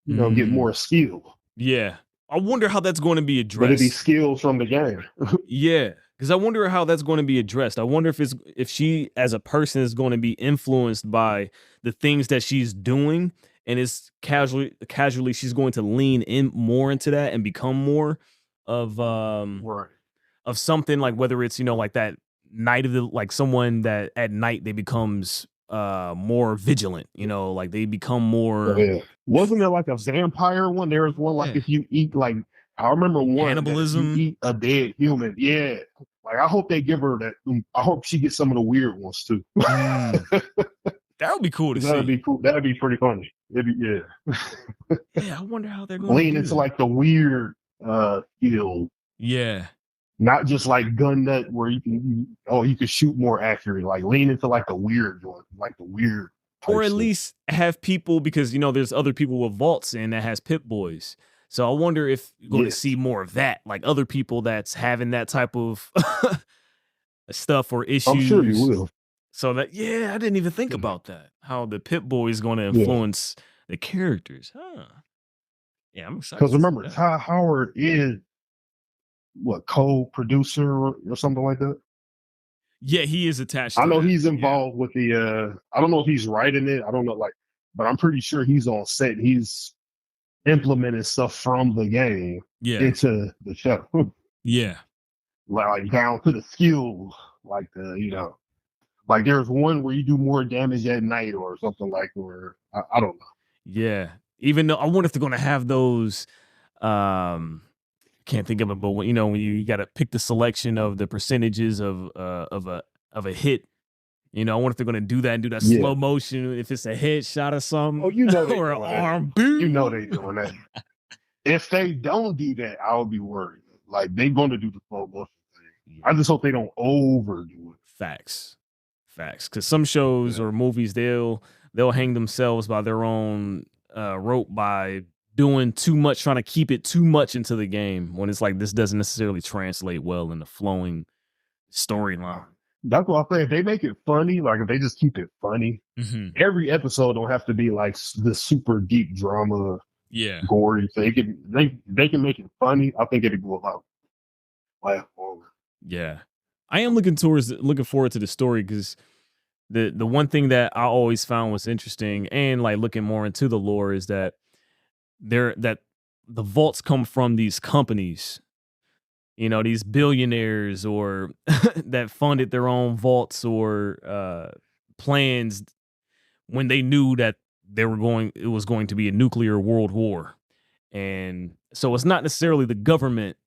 get more skill. Yeah. I wonder how that's going to be But it'd be addressed. skills from the game. Yeah, because I wonder how that's going to be addressed. I wonder if she as a person is going to be influenced by the things that she's doing, and it's casually she's going to lean in more into that and become more of Right. something, like whether it's, like that night of the, like someone that at night they becomes more vigilant, like they become more. Yeah. Wasn't there like a vampire one? There was one like if you eat like I remember one Cannibalism. that if you eat a dead human. Yeah. Like I hope they give her that. I hope she gets some of the weird ones too. That would be cool to see. That'd be cool. That'd be pretty funny. Yeah, I wonder how they're going lean to into like the weird skill. Yeah. Not just like gun nut where you can shoot more accurate. Like lean into like the weird one, like the weird. Or at least have people, because there's other people with vaults in that has Pip Boys. So I wonder if you're going to see more of that, like other people that's having that type of stuff or issues. I'm sure you will. So that, I didn't even think about that. How the Pip Boy is going to influence the characters, huh? Yeah, I'm excited. Because remember, Ty Howard is what, co-producer or something like that. Yeah, he is attached. I know he's involved with the. I don't know if he's writing it. I don't know, but I'm pretty sure he's on set. He's implementing stuff from the game into the show. Yeah, like down to the skill, like the like there's one where you do more damage at night or something like, or I don't know. Yeah, even though I wonder if they're going to have those. Can't think of it, but when you got to pick the selection of the percentages of a hit. I wonder if they're going to do that and do that slow motion if it's a headshot or something. Oh, or an arm boot. They're doing that. If they don't do that, I'll be worried. Like they're going to do the slow motion thing. I just hope they don't overdo it. Facts. Because some shows or movies they'll hang themselves by their own rope by doing too much, trying to keep it too much into the game when it's like this doesn't necessarily translate well in the flowing storyline. That's what I say. If they make it funny, like if they just keep it funny, every episode don't have to be like the super deep drama, gory. So they can make it funny. I think it'd go out laugh forward. Yeah, I am looking forward to the story because the one thing that I always found was interesting and like looking more into the lore is that the vaults come from these companies, these billionaires or that funded their own vaults or plans when they knew that it was going to be a nuclear world war. And so it's not necessarily the government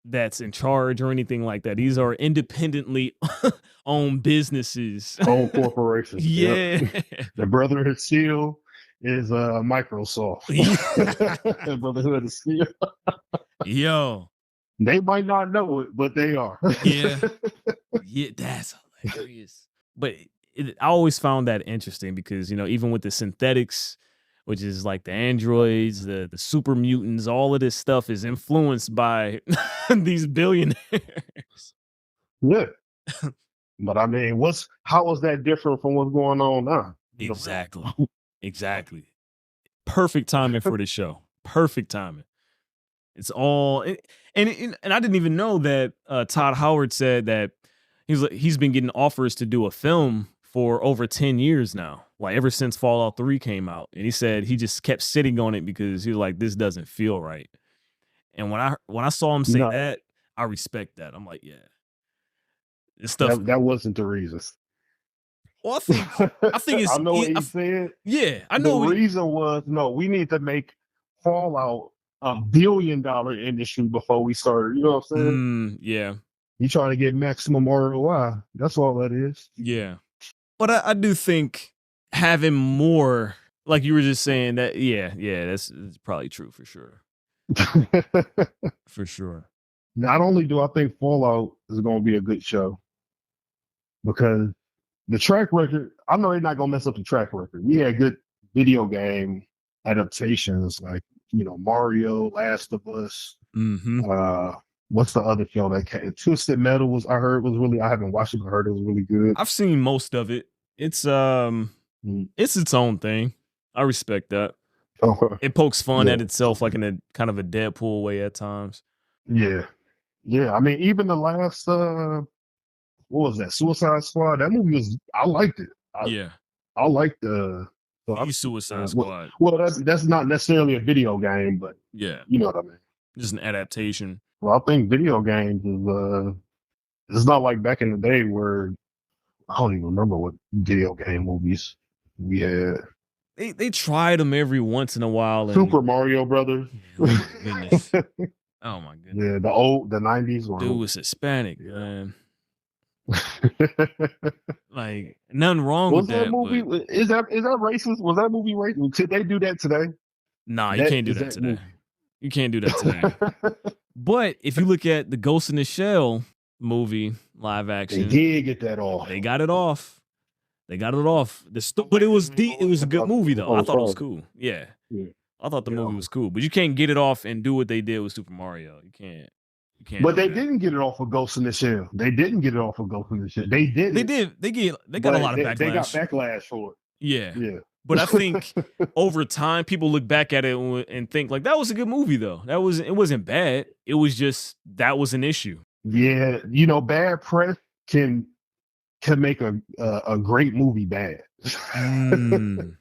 that's in charge or anything like that. These are independently owned businesses, owned corporations. Yeah. The Brotherhood of Steel is Microsoft. Brotherhood of Steel. Yo. They might not know it, but they are. Yeah, that's hilarious. But I always found that interesting because, even with the synthetics, which is like the androids, the super mutants, all of this stuff is influenced by these billionaires. Yeah. But I mean, how is that different from what's going on now? Exactly. Perfect timing for the show. Perfect timing. It's all, and I didn't even know that Todd Howard said that he's been getting offers to do a film for over 10 years now, like ever since Fallout 3 came out. And he said he just kept sitting on it because he was like, this doesn't feel right. And when I saw him say that, I respect that. I'm like, yeah, this stuff that wasn't the reason. Well, I think it's. I know what he said. Yeah, I know. The reason was we need to make Fallout $1 billion industry before we started. You know what I'm saying? Yeah. You trying to get maximum ROI. That's all that is. Yeah. But I do think having more, like you were just saying, that that's probably true for sure. For sure. Not only do I think Fallout is going to be a good show, because the track record, I know they're not going to mess up the track record. We had good video game adaptations like, Mario, Last of Us. What's the other show that came? Twisted Metal I haven't watched it, but I heard it was really good. I've seen most of it. It's its own thing. I respect that. Okay. It pokes fun at itself, like in a kind of a Deadpool way at times. Yeah. I mean, even the last what was that? Suicide Squad. That movie I liked it. I liked the Suicide Squad. Well, that's not necessarily a video game, but yeah, you know what I mean. Just an adaptation. Well, I think video games is it's not like back in the day where I don't even remember what video game movies we had. They tried them every once in a while. And, Super Mario Brothers. oh my goodness. Oh my goodness. Yeah, the 90s one. Dude was Hispanic, man. Like nothing wrong with that movie? But... Is that racist? Was that movie racist? Could they do that today? Nah, you can't do that today. You can't do that today. But if you look at the Ghost in the Shell movie live action, they did get that off. They got it off. But it was a good movie though. I thought it was cool. Yeah. I thought the movie was cool. But you can't get it off and do what they did with Super Mario. You can't. But they didn't get it off of Ghost in the Shell. They didn't get it off of Ghost in the Shell. They did. They got a lot of backlash. They got backlash for it. Yeah. Yeah. But I think over time, people look back at it and think like that was a good movie though. It wasn't bad. It was just that was an issue. Yeah, bad press can make a great movie bad. An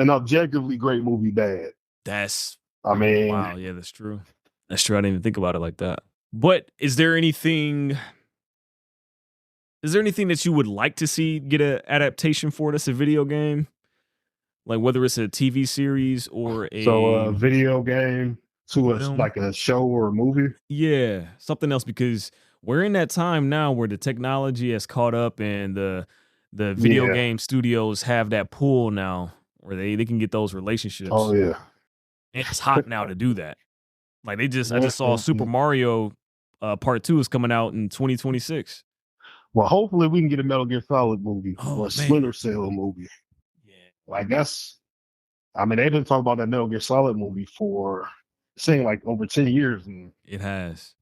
objectively great movie bad. Wow, yeah, that's true. That's true. I didn't even think about it like that. But is there anything that you would like to see get an adaptation for that's a video game? Like whether it's a TV series or a video game to like a show or a movie? Yeah, something else, because we're in that time now where the technology has caught up and the video game studios have that pool now where they can get those relationships. Oh yeah. And it's hot now to do that. Like I just saw Super Mario Part 2 is coming out in 2026. Well, hopefully we can get a Metal Gear Solid movie or a Splinter Cell movie. Yeah. Like they've been talking about that Metal Gear Solid movie for saying like over 10 years. And it has.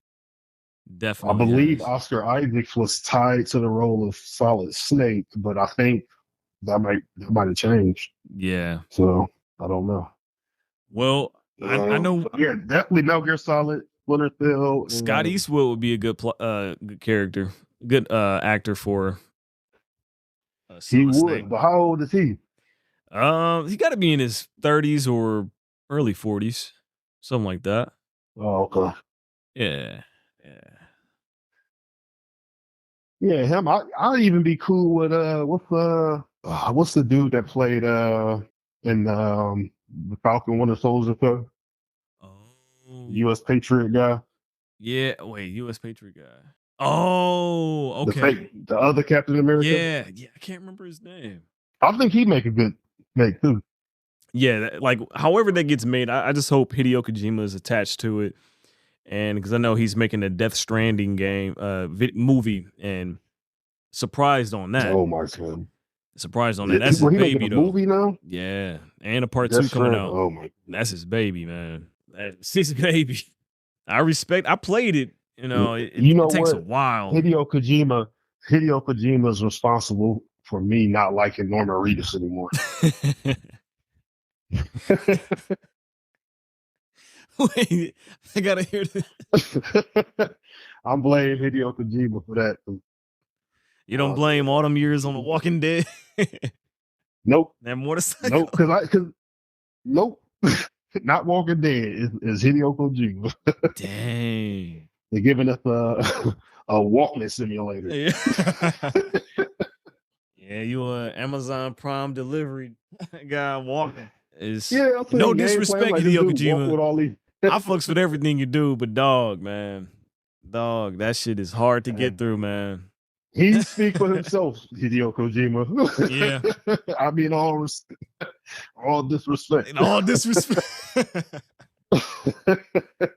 Definitely. I believe Oscar Isaacs was tied to the role of Solid Snake, but I think that might have changed. Yeah. So I don't know. Well, I know. Yeah, definitely Metal Gear Solid, Splinter Cell. Scott Eastwood would be a good character, good actor for. He would, Snake. But how old is he? He got to be in his 30s or early 40s, something like that. Oh, okay. Yeah. Yeah, him. I'll even be cool with what's the dude that played in the Falcon Winter Soldier show? Oh, U.S. Patriot guy. Yeah, wait, U.S. Patriot guy. Oh, okay. The other Captain America. Yeah, I can't remember his name. I think he'd make a good make too. Yeah, like however that gets made, I just hope Hideo Kojima is attached to it. And because I know he's making a Death Stranding movie, and surprised on that. Oh my God! Surprised on that. That's his baby though. Movie now? Yeah, and a part 2 coming out. Oh my! That's his baby, man. That's his baby. I played it. It takes a while. Hideo Kojima is responsible for me not liking Norman Reedus anymore. Wait, I gotta hear this. I'm blaming Hideo Kojima for that. You don't blame all them years on The Walking Dead? Nope. That motorcycle? Nope, nope. Not Walking Dead. It's Hideo Kojima. Dang. They're giving us a Walkman simulator. Yeah, you Amazon Prime delivery guy walking. No disrespect, Hideo Kojima. I fucks with everything you do, but dog, that shit is hard to get through, man. He speaks for himself, Hideo Kojima. Yeah. I mean, all disrespect. All disrespect.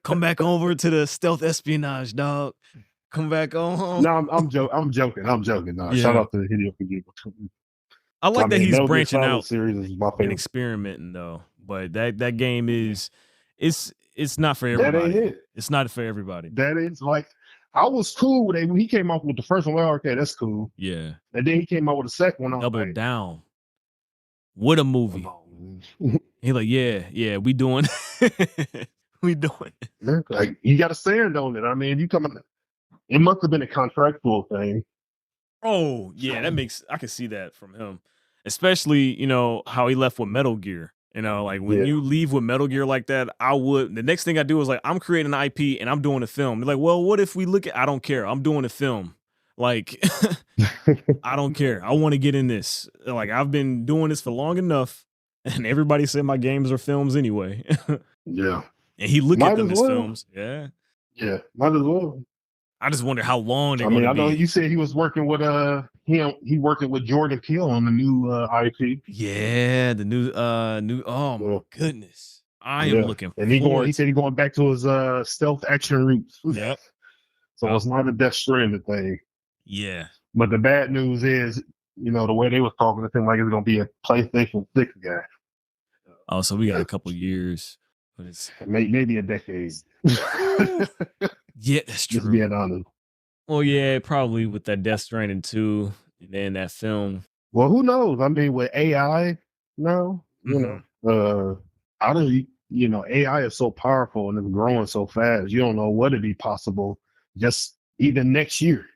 Come back over to the stealth espionage, dog. Come back on. No, I'm joking. No, shout out to Hideo Kojima. I like that he's branching out series is my favorite. And experimenting though, but that game is it's not for everybody. That ain't it. It's not for everybody. That is like I was cool when he came out with the first one. Like, okay, that's cool. Yeah, and then he came out with the second one. Double down. What a movie! He like, yeah, we doing, we doing. Like you got to stand on it. I mean, you coming. It must have been a contractual thing. Oh, yeah, I can see that from him. Especially, how he left with Metal Gear. Like when you leave with Metal Gear like that, the next thing I do is like, I'm creating an IP and I'm doing a film. They're like, well, what if we I don't care. I'm doing a film. Like, I don't care. I want to get in this. Like, I've been doing this for long enough, and everybody said my games are films anyway. Yeah. And he look Might at them as as well. films. Yeah. Yeah, might as well. I just wonder how long they're I mean, going I to know be. you said he was working with he working with Jordan Peele on the new IP. Yeah, the new oh my goodness. I am looking and he forward. He said he's going back to his stealth action roots. Yep. So it's not a Death Stranding thing. Yeah. But the bad news is, you know, the way they was talking, it seemed like it's gonna be a PlayStation 6 guy. Oh, so we got a couple years, but it's maybe a decade. yeah, that's true. Just being honest. Well, yeah, probably with that Death Stranding 2 and then that film. Well, who knows? I mean, with AI now, you know, I don't, you know, AI is so powerful and it's growing so fast. You don't know what'd be possible just even next year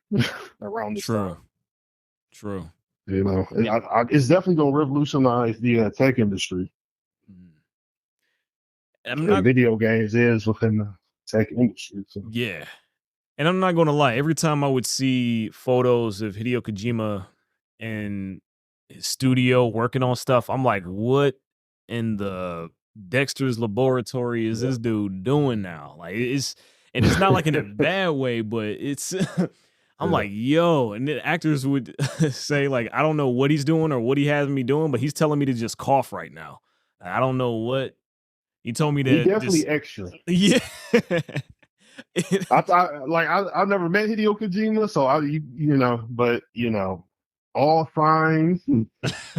around this time. True. You know, it's definitely gonna revolutionize the tech industry. And video games is within the tech industry. So. Yeah. And I'm not going to lie. Every time I would see photos of Hideo Kojima in his studio working on stuff, I'm like, what in the Dexter's laboratory is this dude doing now? Like, and it's not like in a bad way, but it's, I'm like, yo. And then actors would say, like, I don't know what he's doing or what he has me doing, but he's telling me to just cough right now. I don't know what. He told me that. He definitely extra. Yeah. I've never met Hideo Kojima, so you know, but you know, all signs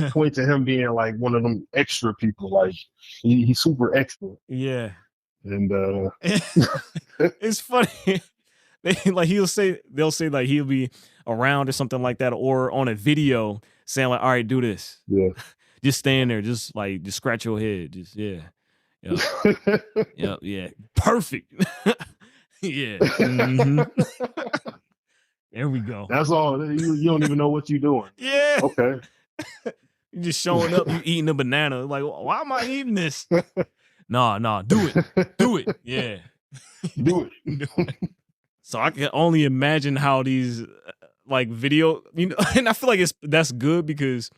point to him being like one of them extra people. Like he's super extra. Yeah. And it's funny. They'll say like he'll be around or something like that, or on a video saying like, all right, do this. Yeah. Just stand there, just scratch your head. Just Yep. Yeah. Perfect. Yeah. There we go. That's all. You don't even know what you're doing. Yeah. Okay. You just showing up, you eating a banana. Like, why am I eating this? Nah, do it. Do it. Yeah. Do it. So I can only imagine how these like video, you know, and I feel like that's good because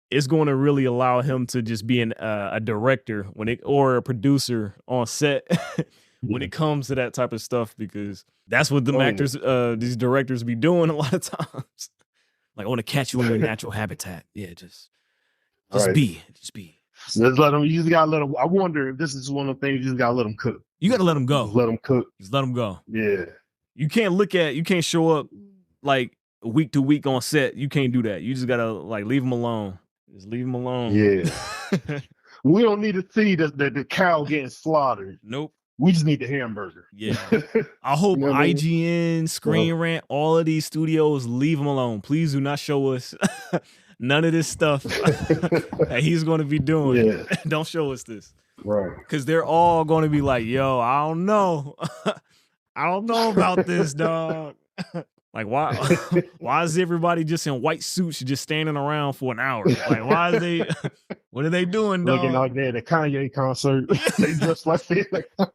it's going to really allow him to just be a director or a producer on set when it comes to that type of stuff, because that's what the actors, these directors be doing a lot of times. Like, I want to catch you in your natural habitat. Yeah, just be. Just let them. You just gotta let them. I wonder if this is one of the things you just gotta let them cook. You gotta let them go. Just let them cook. Just let them go. Yeah. You can't show up like week to week on set. You can't do that. You just gotta like leave them alone. Just leave them alone. Yeah. We don't need to see the cow getting slaughtered. Nope. We just need the hamburger. Yeah. I hope You know what I mean? IGN, Screen Rant, all of these studios, leave them alone. Please do not show us none of this stuff that he's going to be doing. Yeah. Don't show us this. Right. Because they're all going to be like, yo, I don't know. I don't know about this, dog. Like, why is everybody just in white suits just standing around for an hour? Like, why is they, what are they doing, dog? Looking like they're at a Kanye concert. They dress like that.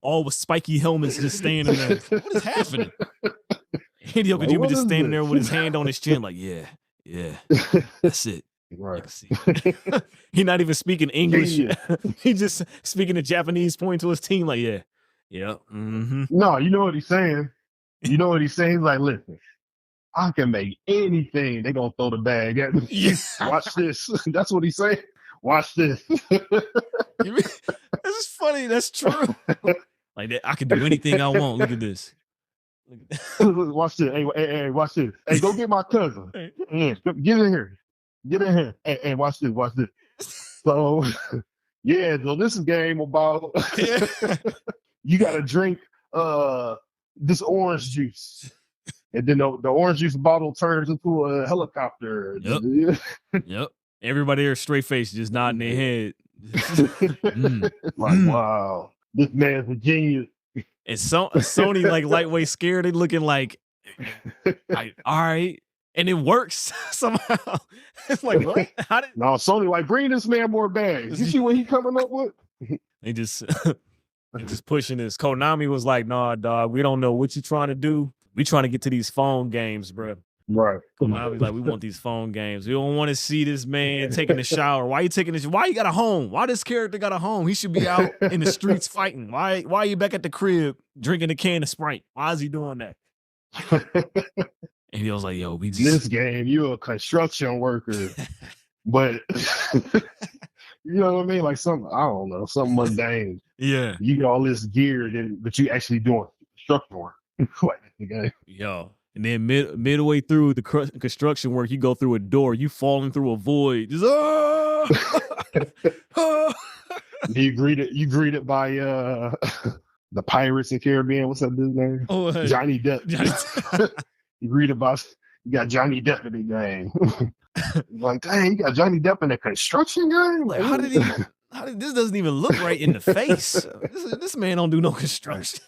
All with spiky helmets just standing there. What is happening? Hideo Kojima just standing there with his hand on his chin like, yeah, that's it. Right. He's not even speaking English. He's just speaking in Japanese, pointing to his team like, yeah. Mm-hmm. No, you know what he's saying? You know what he's saying? He's like, listen, I can make anything. They're going to throw the bag at me. Yeah. Watch this. That's what he's saying. Watch this. This is funny. That's true. Like that, I can do anything I want. Look at this. Watch this. Hey, watch this. Hey, go get my cousin. Hey, get in here. Get in here. Hey, watch this. Watch this. So, yeah, so this is a game about you got to drink this orange juice. And then the orange juice bottle turns into a helicopter. Yep. Everybody there straight face, just nodding their head. Like, wow, this man's a genius. And Sony like lightweight scared. They looking like, all right. And it works somehow. It's like, what? No, Sony like, bring this man more bags. You see what he coming up with? They just pushing this. Konami was like, nah, dog, we don't know what you're trying to do. We trying to get to these phone games, bro. Right. I'll be like, we want these phone games. We don't want to see this man taking a shower. Why you taking this? Why you got a home? Why this character got a home? He should be out in the streets fighting. Why are you back at the crib drinking a can of Sprite? Why is he doing that? And he was like, yo, we just... This game, you're a construction worker. But you know what I mean? Like something, I don't know, something mundane. Yeah. You get all this gear, but you actually doing construction work. Like the game. Yo. And then midway through the construction work, you go through a door, you falling through a void. Just, You greeted by the Pirates of the Caribbean. What's that dude's name? Oh, hey. Johnny Depp. You got Johnny Depp in the game. Like, dang, you got Johnny Depp in a construction game? Like, how did this doesn't even look right in the face? This man don't do no construction.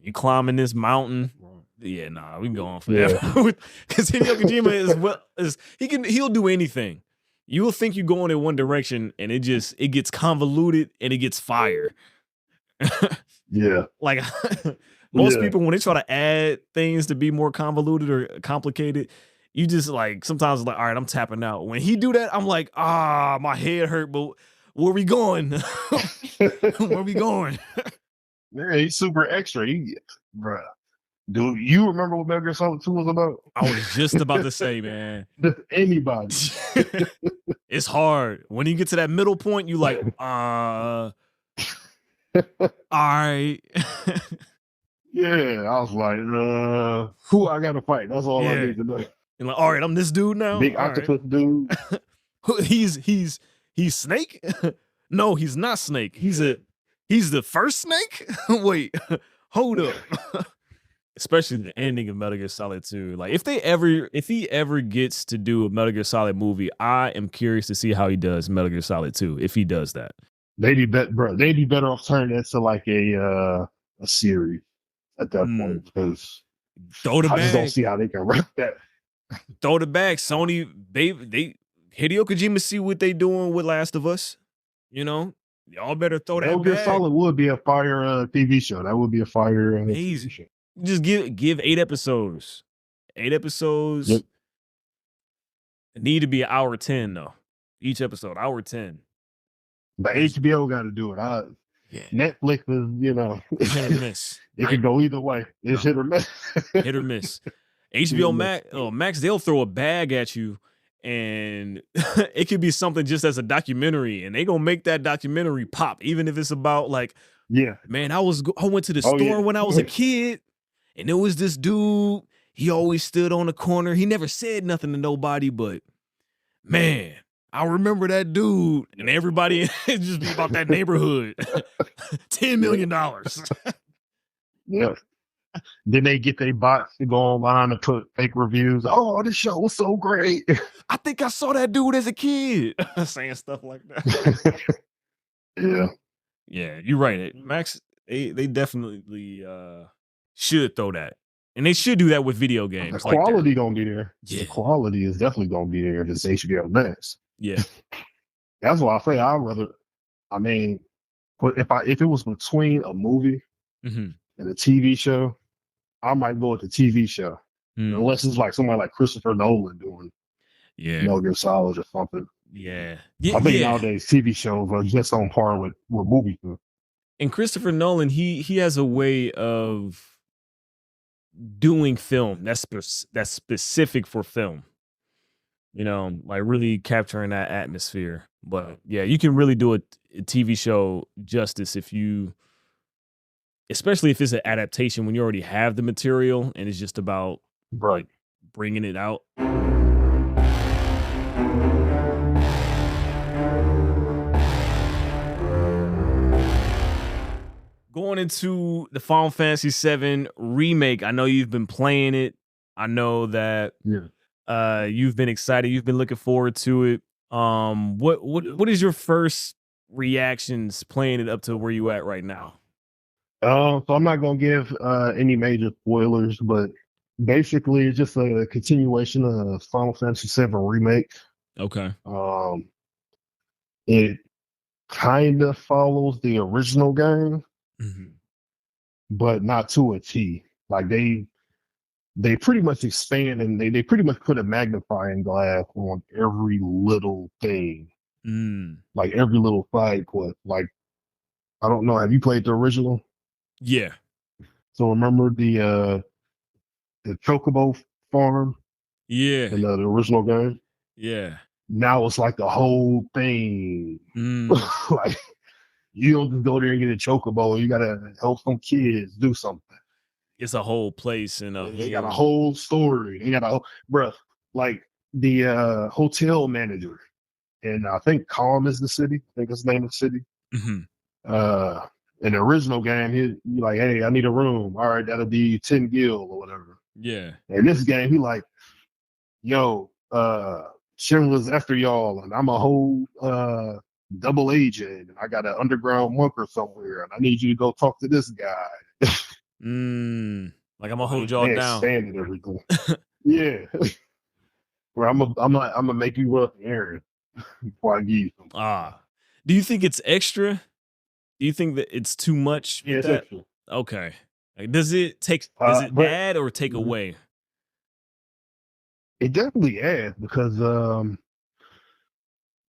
You climbing this mountain. Yeah, nah, we can go on forever. Because Hideo Kojima he'll do anything. You will think you're going in one direction and it gets convoluted and it gets fire. Yeah. Like most people, when they try to add things to be more convoluted or complicated, you just like sometimes like, all right, I'm tapping out. When he do that, I'm like, my head hurt, but where we going? Where we going? Yeah, he's super extra. Bruh. Do you remember what Metal Gear Solid 2 was about? I was just about to say, man. Anybody. It's hard. When you get to that middle point, you like, all right. Yeah, I was like, who I gotta fight? That's all I need to know. And like, all right, I'm this dude now. Big octopus dude. He's Snake? No, he's not Snake. He's the first Snake? Wait, hold up. Especially the ending of Metal Gear Solid 2. Like if he ever gets to do a Metal Gear Solid movie, I am curious to see how he does Metal Gear Solid 2 if he does that. They'd be better off turning that to like a series at that point, because I just don't see how they can wrap that. Throw the bag. Sony, they Hideo Kojima see what they doing with Last of Us. You know, y'all better throw that bag. Metal Gear Solid would be a fire TV show. That would be a fire amazing TV show. Just give 8 episodes. 8 episodes. Yep. Need to be 1:10 though. Each episode, 1:10. But HBO got to do it. Netflix is, hit or miss. It could go either way. It's hit or miss. Hit or miss. HBO Max, they'll throw a bag at you, and it could be something just as a documentary, and they gonna make that documentary pop, even if it's about like, man, I went to the store when I was a kid, and there was this dude. He always stood on the corner. He never said nothing to nobody, but man, I remember that dude, and everybody it just be about that neighborhood. $10 million. Yeah. Then they get their bots to go online and put fake reviews. Oh, this show was so great. I think I saw that dude as a kid saying stuff like that. Yeah, you're right. Max, they definitely should throw that. And they should do that with video games. The quality gonna be there. Yeah. The quality is definitely gonna be there. This HBO Max. Yeah. That's why I say if it was between a movie and a TV show, I might go with the TV show. Unless it's like somebody like Christopher Nolan doing Metal Gear Solid or something. Yeah. I think nowadays TV shows are just on par with movies. And Christopher Nolan, he has a way of doing film that's specific for film. You know, like really capturing that atmosphere. But yeah, you can really do a TV show justice especially if it's an adaptation when you already have the material and it's just about like bringing it out. Going into the Final Fantasy 7 remake, I know you've been playing it. I know that you've been excited. You've been looking forward to it. What is your first reactions playing it up to where you at right now? So I'm not gonna give any major spoilers, but basically it's just a continuation of Final Fantasy 7 remake. Okay. It kind of follows the original game, but not to a T. Like they they pretty much expand and they pretty much put a magnifying glass on every little thing, like every little side quest. Like, I don't know, have you played the original? Yeah. So remember the Chocobo farm Yeah. in the original game? Yeah. Now it's like the whole thing. Like, you don't just go there and get a Chocobo. You gotta help some kids do something. It's a whole place and They got a whole story. They got a bruh, like the hotel manager, and I think Calm is the city. I think that's the name of the city. In the original game, he like, hey, I need a room. All right, that'll be 10 gil or whatever. Yeah. In this game, he like, yo, Schindler's after y'all, and I'm a whole double agent, and I got an underground bunker somewhere, and I need you to go talk to this guy. Like, I'm gonna hold y'all down. Expanded everything. Yeah. Where I'm gonna make you run an errand before I give you something. Do you think it's extra? Do you think that it's too much? Yeah, it's extra. Okay. Like, does it add or take away? It definitely adds because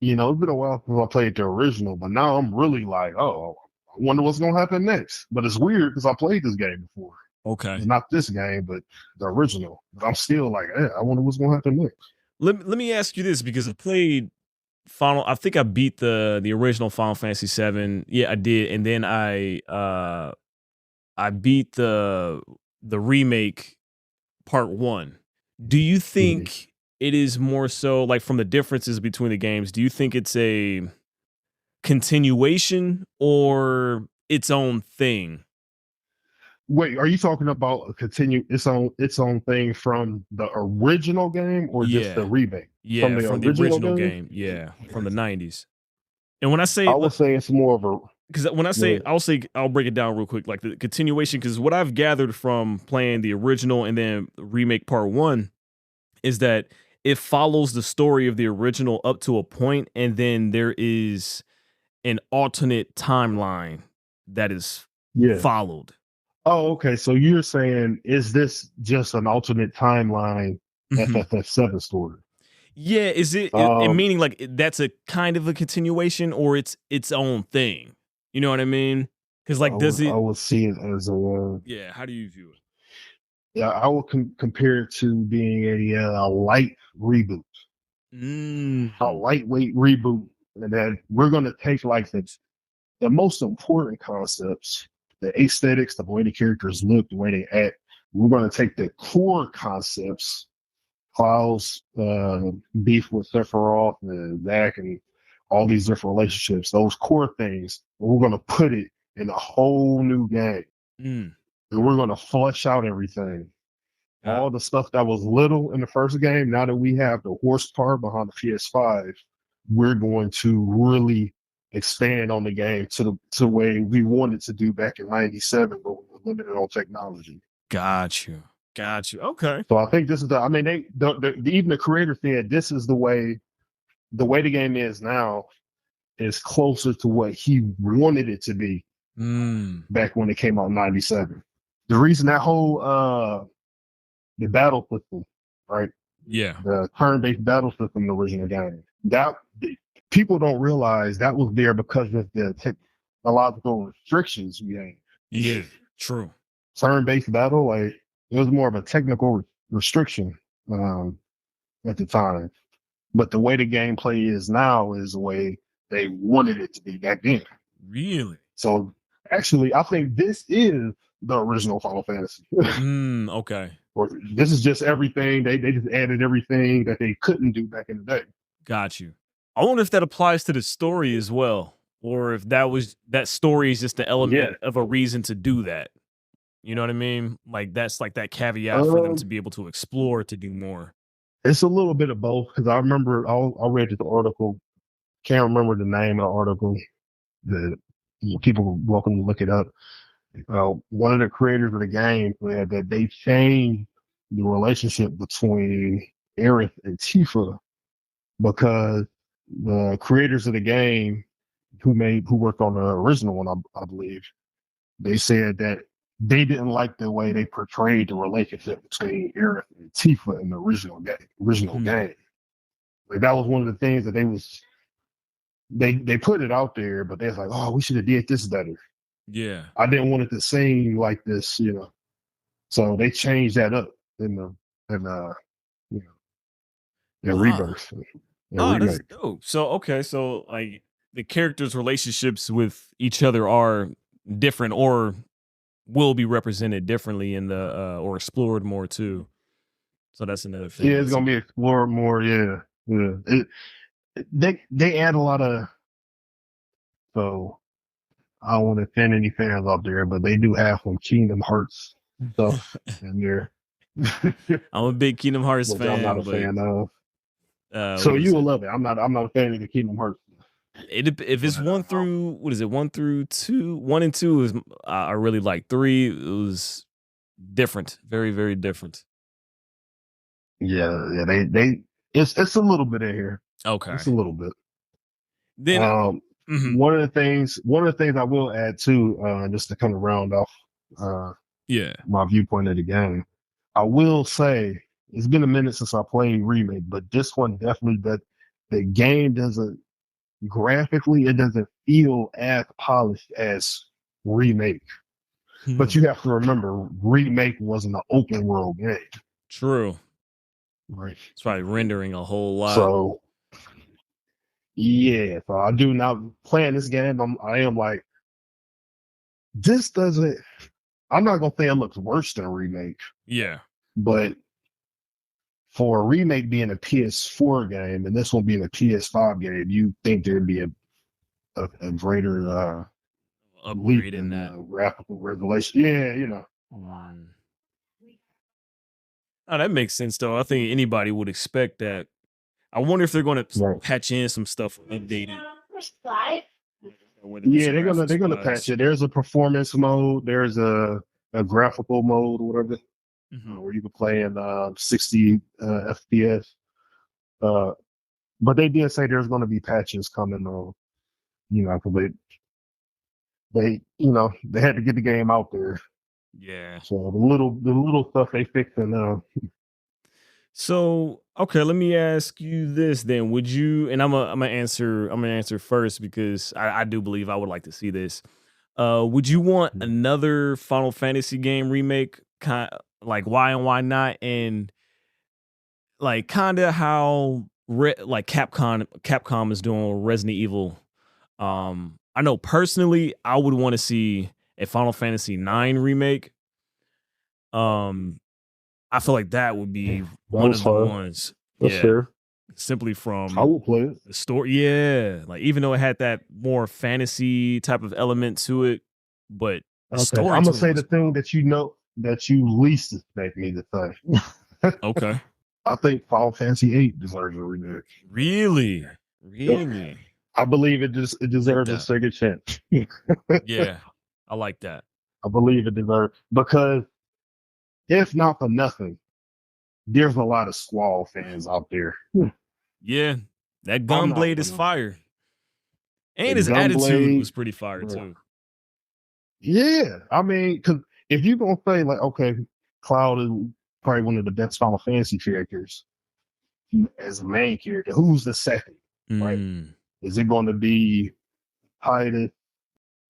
you know, it's been a while since I played the original, but now I'm really like, oh, I wonder what's gonna happen next. But it's weird because I played this game before. Okay. It's not this game, but the original. But I'm still like, I wonder what's gonna happen next. Let me ask you this, because I played I think I beat the original Final Fantasy 7. Yeah, I did. And then I beat the remake part 1. Do you think it is more so, like, from the differences between the games, do you think it's a continuation or its own thing? Wait, are you talking about its own thing from the original game or just the remake? Yeah, from the original game. Yeah, from the 90s. And when I say, I would say it's more of a, because when I say, I'll break it down real quick, like the continuation, because what I've gathered from playing the original and then remake part 1 is that it follows the story of the original up to a point, and then there is an alternate timeline that is followed. Oh, okay. So you're saying, is this just an alternate timeline FF7 story? Yeah, is it meaning like that's a kind of a continuation, or it's its own thing? You know what I mean? Because, like, I would see it as a yeah. How do you view it? Yeah, I would compare it to being a light reboot, a lightweight reboot, and that we're going to take like the most important concepts, the aesthetics, the way the characters look, the way they act. We're going to take the core concepts, Cloud's beef with Sephiroth and Zack and all these different relationships, those core things, and we're going to put it in a whole new game. And we're going to flesh out everything. All the stuff that was little in the first game, now that we have the horsepower behind the PS5, we're going to really expand on the game to the way we wanted to do back in '97, but we were limited on technology. Got you. Okay. So I think this is even the creator said this is the way the game is now is closer to what he wanted it to be back when it came out in '97. The reason that whole the battle system, right? Yeah. The turn-based battle system in the original game. That people don't realize that was there because of the technological restrictions we had. Yeah, true. Turn-based battle, like, it was more of a technical restriction at the time. But the way the gameplay is now is the way they wanted it to be back then. Really? So actually, I think this is the original Final Fantasy. Okay. Or this is just everything. They just added everything that they couldn't do back in the day. Got you. I wonder if that applies to the story as well, or if that story is just the element of a reason to do that. You know what I mean? Like, that's like that caveat for them to be able to explore, to do more. It's a little bit of both, because I remember I read the article. Can't remember the name of the article. The people were welcome to look it up. One of the creators of the game said that they changed the relationship between Aerith and Tifa because the creators of the game who worked on the original one, I believe, they said that they didn't like the way they portrayed the relationship between Aerith and Tifa in the original game. Like that was one of the things that they put it out there, but they was like, oh, we should have did this better. Yeah. I didn't want it to seem like this, you know. So they changed that up in the in you know in Rebirth. Oh, that's Remake. dope. So okay, so like the characters' relationships with each other are different or will be represented differently in the or explored more too. So that's another thing. Yeah, it's gonna be explored more. Yeah, yeah. They add a lot of. So I don't want to offend any fans out there, but they do have some Kingdom Hearts stuff in there. I'm a big Kingdom Hearts Which fan. I'm not a but, fan of. So you will love it. I'm not a fan of the Kingdom Hearts. If it's 1 through what is it 1 through 2? 1 and 2 is I really like. 3 it was different, very very different. Yeah. They it's a little bit in here. Okay, It's a little bit. then one of the things I will add too, just to kind of round off my viewpoint of the game, I will say it's been a minute since I played Remake, but this one definitely the game doesn't graphically it doesn't feel as polished as Remake. But you have to remember Remake wasn't an open world game. True. Right. It's probably rendering a whole lot. So yeah, so I do now playing this game. I am like, this doesn't. I'm not gonna say it looks worse than a Remake. Yeah, but for a Remake being a PS4 game and this one being a PS5 game, you think there'd be a greater leap in graphical resolution? Yeah, you know. Oh, that makes sense though. I think anybody would expect that. I wonder if they're going to patch in some stuff updated. Yeah, they're gonna patch it. There's a performance mode. There's a graphical mode, or whatever, where you can play in 60 FPS. But they did say there's going to be patches coming on. You know, they had to get the game out there. Yeah. So the little stuff they fixing now. So okay, let me ask you this then. Would you? And I'm gonna answer first because I do believe I would like to see this. Would you want another Final Fantasy game remake? Like why and why not? And like kind of how like Capcom is doing with Resident Evil. I know personally I would want to see a Final Fantasy 9 remake. I feel like that would be one of the ones. That's fair. Simply from I will play it. The story. Yeah. Like even though it had that more fantasy type of element to it, but the story. I'm gonna say the thing that that you least expect me to say. Okay. I think Final Fantasy VIII deserves a remake. Really? I believe it deserves a second chance. Yeah. I like that. I believe it deserves, because if not for nothing, there's a lot of Squall fans out there. Yeah, that Gunblade is fire, and his attitude was pretty fire too. Yeah, I mean, because if you're gonna say like, okay, Cloud is probably one of the best Final Fantasy characters as a main character, who's the second? Right? Is it going to be Hyde?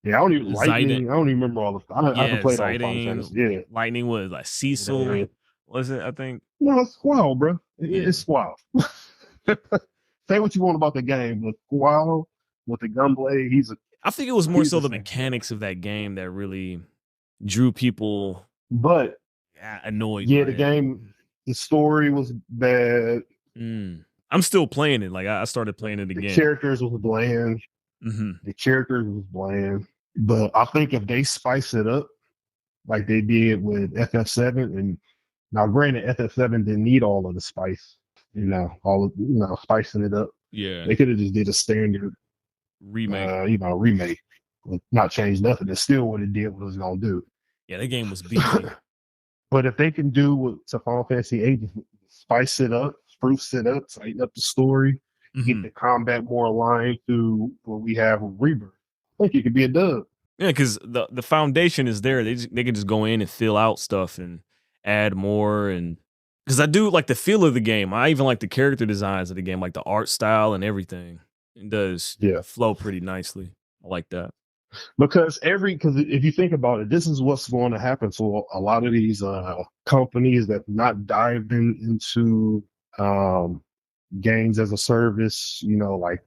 Yeah, I don't even Lightning. I don't even remember all the stuff. I haven't played all the Final Fantasy. Yeah, Lightning was like Cecil. Was it? I think. No, it's Squall, bro. It's Squall. Say what you want about the game, but Squall with the Gunblade, I think it was more so the mechanics of that game that really drew people. But annoyed. Yeah, the game, the story was bad. I'm still playing it. Like I started playing it again. The characters was bland. The characters was bland. But I think if they spice it up like they did with FF7, and now granted FF7 didn't need all of the spice, spicing it up. Yeah, they could have just did a standard remake, not change nothing. It's still what it did, what it was gonna do. Yeah, that game was beefy. But if they can do what Final Fantasy VIII, spice it up, spruce it up, tighten up the story, get the combat more aligned to what we have with Rebirth, I think it could be a dub. Yeah, because the foundation is there. They can just go in and fill out stuff and add more. And because I do like the feel of the game. I even like the character designs of the game, like the art style and everything. It does flow pretty nicely. I like that. Because if you think about it, this is what's going to happen to a lot of these companies that not dived into games as a service, you know, like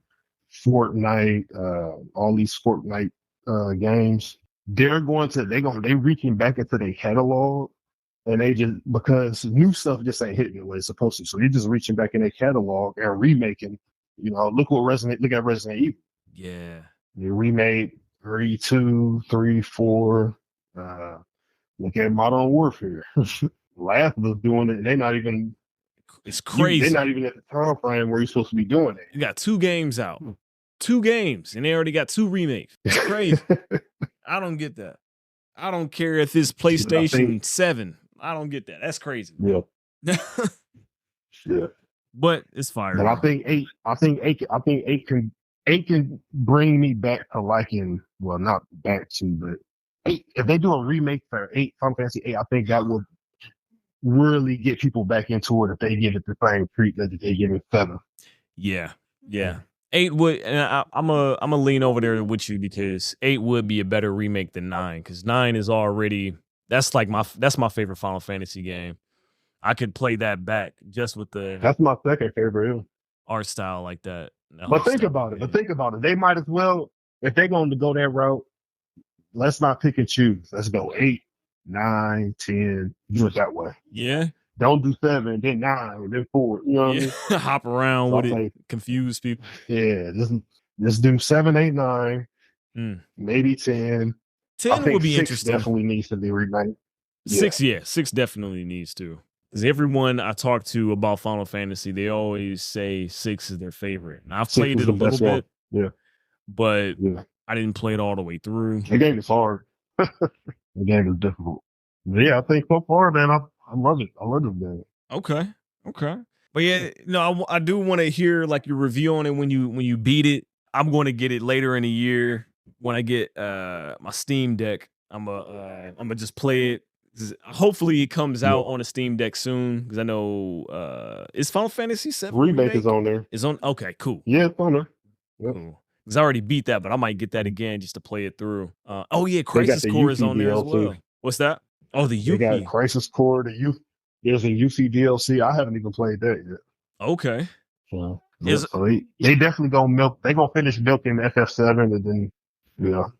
Fortnite, all these Fortnite games. They reaching back into their catalog, and they just, because new stuff just ain't hitting the way it's supposed to. So they're just reaching back in their catalog and remaking. You know, look at Resident Evil. Yeah. They remade 3, 2, 3, 4. Look at Modern Warfare. Last was doing it. They're not even. It's crazy. They're not even at the time frame where you're supposed to be doing it. You got 2 games out, 2 games, and they already got 2 remakes. It's crazy. I don't get that. I don't care if it's PlayStation 7. I don't get that. That's crazy. Yeah. Yeah. But it's fire. But I think 8 can bring me back to liking, well, not back to, but 8. If they do a remake for Final Fantasy 8, I think that would really get people back into it if they give it the same treatment that they give it 7. Yeah. 8 would, and I'm a lean over there with you because 8 would be a better remake than 9, because 9 is already, that's my favorite Final Fantasy game. I could play that back just with that's my second favorite art style like that. But think about it. They might as well, if they're going to go that route, let's not pick and choose. Let's go 8, 9, 10. Do it that way. Yeah. Don't do 7, then 9, then 4. You know what I mean? Hop around with it, confuse people. Yeah, just do 7, 8, 9, maybe 10. 10 would be interesting. Definitely needs to be remade. 6, 6 definitely needs to. Because everyone I talk to about Final Fantasy, they always say 6 is their favorite. And I've played it a little bit. Yeah. But I didn't play it all the way through. The game is hard. The game is difficult. But yeah, I think so far, man, I love it. I love this game. Okay. But yeah, no, I do want to hear like your review on it when you beat it. I'm going to get it later in the year when I get my Steam Deck. I'm gonna just play it. Hopefully it comes out on a Steam Deck soon, because I know is Final Fantasy 7 remake is on there. Is on. Okay, cool. Yeah, it's on there. Yep. Cool. Because I already beat that, but I might get that again just to play it through. Oh yeah, Crisis Core is on there as well. What's that? Oh, the Yuki. They got Crisis Core. There's a UC DLC. I haven't even played that yet. Okay. So they definitely gonna milk. They gonna finish milking FF7 and then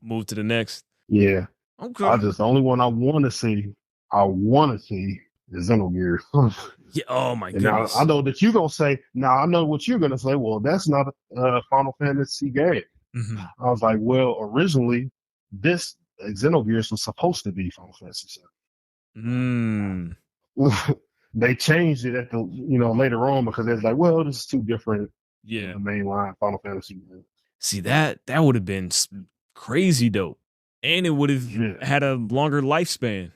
move to the next. Yeah. Okay. The only one I want to see is Xenogears. Yeah. Oh my goodness. I know that you're gonna say. Now I know what you're gonna say. Well, that's not a Final Fantasy game. Mm-hmm. I was like, well, originally this Xenogears was supposed to be Final Fantasy 7. They changed it at the later on because it's like, well, this is too different. Yeah. The mainline Final Fantasy. See, that would have been crazy dope, and it would have had a longer lifespan.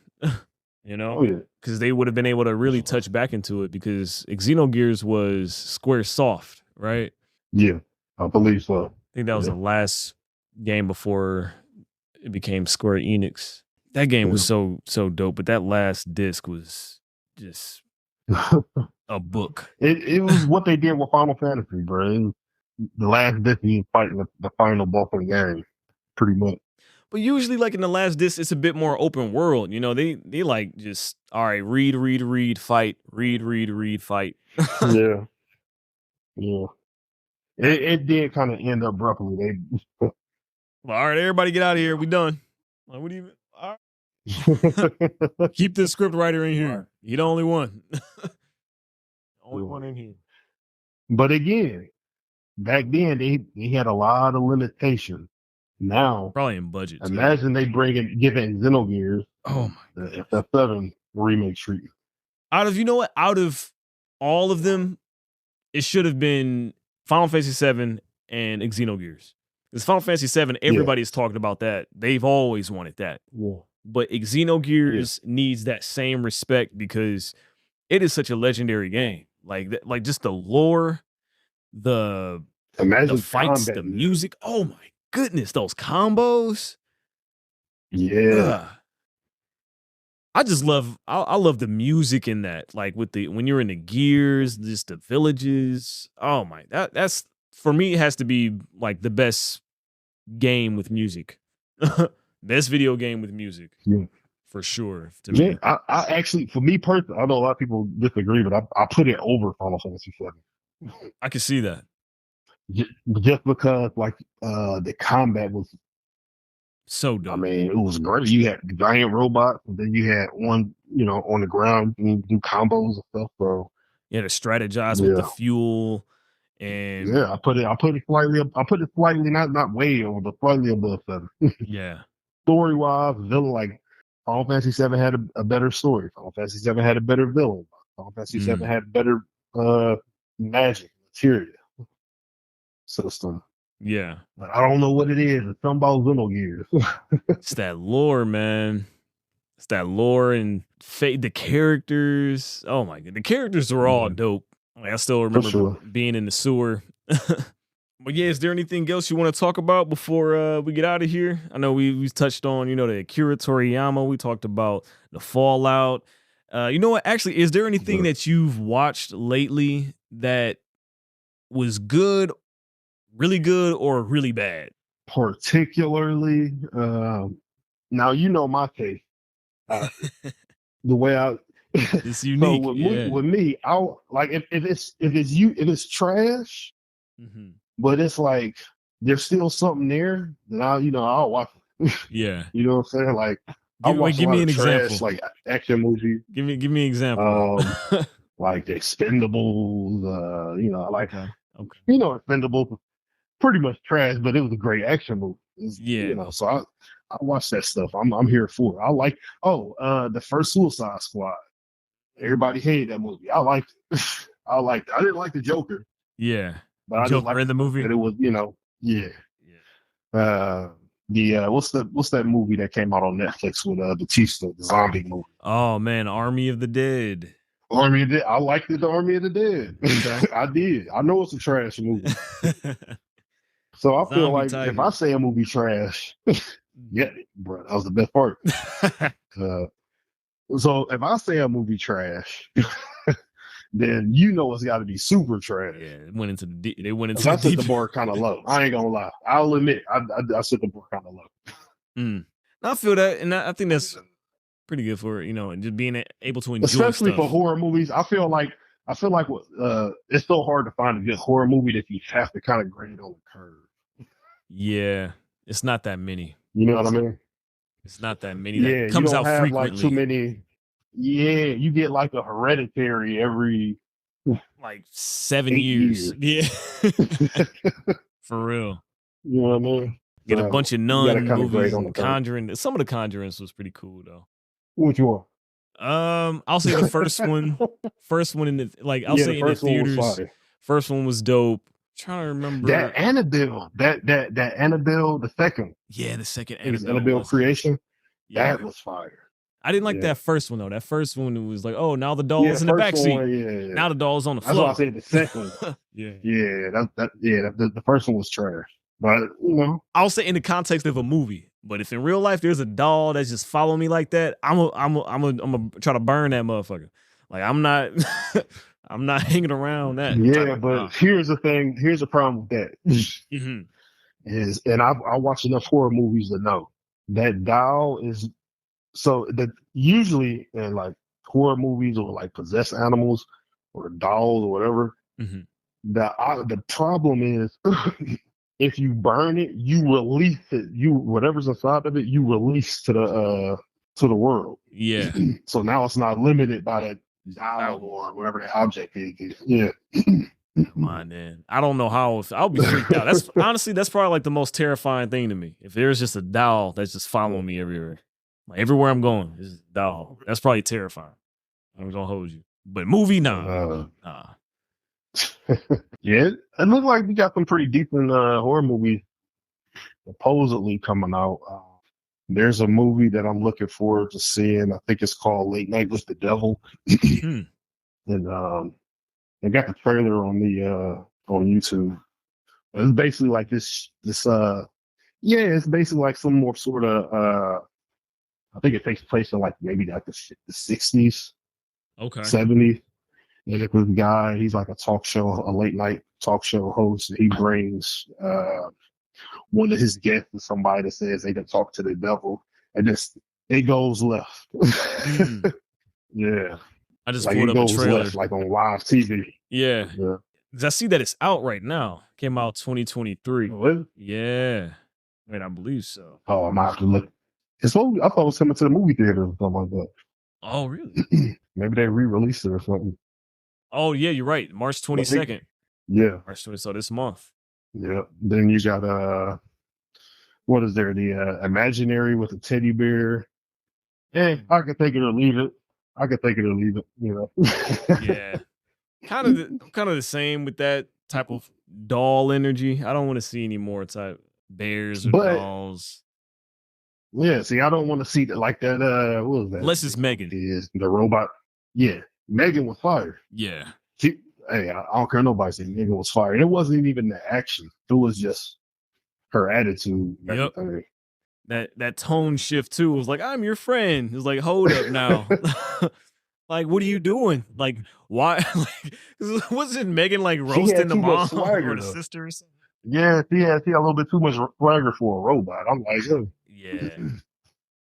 Because they would have been able to really touch back into it, because Xenogears was Square Soft, right? Yeah, I believe so. I think that was the last game before it became Square Enix. That game was so dope, but that last disc was just a book. It was what they did with Final Fantasy, bro. The last disc, you fighting the final boss of the game, pretty much. But usually, like in the last disc, it's a bit more open world. They like just, all right, read, fight, read, fight. Yeah. It did kind of end abruptly. Well, all right, everybody get out of here. We done. Like, what do you? All right. Keep this script writer in here. He the only one. Only one in here. But again, back then they had a lot of limitations. Now, probably in budget. Imagine they giving Xenogears the FF7 remake treatment. Out of all of them, it should have been Final Fantasy 7 and Xenogears. Because Final Fantasy 7, everybody's talked about that. They've always wanted that. Yeah. But Xenogears needs that same respect because it is such a legendary game. Like just the lore, the fights, the music. Oh my goodness, those combos. Yeah. I just love I love the music in that, like with the when you're in the gears, just the villages. Oh my, that's for me. It has to be like the best game with music, best video game with music Yeah. for sure to Yeah. me. I actually, for me personally, I know a lot of people disagree, but I put it over Final Fantasy VII. I can see that. Just because like the combat was, So I dope. mean, it was great. You had giant robots, and then you had one, on the ground, and do combos and stuff. So You had to strategize with the yeah, fuel and yeah. I put it slightly up. I put it slightly, not way over, but slightly above seven. yeah. Story wise, villain, like Final Fantasy VII had a better story. Final Fantasy VII had a better villain. Final Fantasy VII Mm, had better uh magic materia system. yeah. But I don't know what it is. It's something about Xenogears. It's that lore, man. It's that lore and the characters. Oh my god, the characters are all Yeah, dope. Like I still for remember sure. being in the sewer. But yeah, is there anything else you want to talk about before we get out of here? I know we touched on the Akira Toriyama. We talked about the Fallout. You know what? Actually, is there anything Yeah. that you've watched lately that was good, really good, or really bad? Particularly, now you know my taste. Uh, the way I It's so unique. Yeah. with me, I'll like if it's trash, Hmm. but it's like there's still something there, then I'll watch it. Yeah. You know what I'm saying? Like I Wait, watch a give lot me of an trash, example. like action movies, Give me an example. um, like the Expendables. Like Okay. Okay. Expendables was pretty much trash, but it was a great action movie. Yeah. So I watch that stuff. I'm here for it. I like the first Suicide Squad. Everybody hated that movie. I liked it. I liked it. I didn't like the Joker, Yeah. but I just Joker liked in the the fact movie. that it was, yeah. Yeah. What's that movie that came out on Netflix with Batista, the zombie movie? Oh man, Army of the Dead. Army of the Dead. I liked it, the Army of the Dead. Okay. I did. I know it's a trash movie. So I feel Zombie like if I Tiger. say a movie trash, yeah, bro, that was the best part. Uh, so if I say a movie trash, then it's got to be super trash. Yeah, they went into So the I set deep. the bar kind of low. I ain't gonna lie. I'll admit, I set the bar kind of low. Mm. I feel that, and I think that's pretty good for and just being able to enjoy Especially for stuff. horror movies. I feel like it's so hard to find a good horror movie that you have to kind of grade on the curve. Yeah, it's not that many. You know what I mean? It's not that many that Yeah, you comes don't out have like too frequently. many. Yeah, you get like a Hereditary every Like 7 years. 8 years. Yeah, for real. You know what I mean? Get a So bunch of you got to nun kind of grade movies on the and curve. Conjuring. Some of the Conjurings was pretty cool though. Which one? I'll say the first one. First one in the I'll Yeah, the say in the first one was theaters. fire. First one was dope. Trying to That remember. Annabelle, that Annabelle, the second, Yeah, the second I think it's Annabelle Annabelle was. Creation. Yeah, That was fire. I didn't like Yeah, that first one though. That first one was like, oh, now the yeah. The doll's in the first back seat. one, yeah. Now the doll's on the That's why I floor. said the second. Yeah. Yeah, the first one was trash. But I'll say in the context of a movie, but if in real life there's a doll that's just following me like that, I'm try to burn that motherfucker. Like I'm not, I'm not hanging around that type yeah. of. But here's the thing. Here's the problem with that Mhm. is, and I watch enough horror movies to know that doll is so that usually in like horror movies or like possessed animals or dolls or whatever. Mhm. The problem is if you burn it, you release it. You whatever's inside of it, you release to the world. Yeah. So now it's not limited by that dial or whatever the object is. Yeah. Mine, man. I don't know how I'll be freaked out. That's honestly that's probably like the most terrifying thing to me. If there's just a doll that's just following me everywhere, like everywhere I'm going, is a doll. That's probably terrifying. I'm gonna hold you. But movie, nah. Nah. Yeah, it looks like we got some pretty decent horror movies supposedly coming out. There's a movie that I'm looking forward to seeing. I think it's called Late Night with the Devil, Hmm. and they got the trailer on YouTube. It's basically like this. It's basically like some more sort of I think it takes place in like maybe like the 60s, Okay. 70s. And it was a guy, he's like a late night talk show host. He brings one of his guests is somebody that says they can talk to the devil, and just it goes left. Yeah, I just like pulled it up a goes trailer. left, like on live TV. Yeah. Yeah. 'Cause I see that it's out right now. Came out 2023. Oh, is it? Yeah. I believe so. Oh, I might have to look. It's supposed, I thought it was coming to the movie theater or something like that. Oh, really? Maybe they re-released it or something. Oh, yeah, you're right. March 22nd. Yeah. March 20th, so this month. Yeah. Then you got what is there? The Imaginary with the teddy bear. Hey, I could take it or leave it. I could take it or leave it, you know. Yeah. Kind of the same with that type of doll energy. I don't want to see any more type bears or But dolls. yeah, see, I don't want to see that like that. What was that? Unless it's Megan. Is the robot? Yeah, Megan was fired. Yeah. Hey, I don't care nobody saying Megan was fired. It wasn't even the action. It was just her attitude. Yep. That tone shift too was like, I'm your friend. It was like, hold up now. Like, what are you doing? Like, why? Like, wasn't Megan like roasting the mom or the sister or something? Yeah, she had a little bit too much swagger for a robot. I'm like, oh. Yeah.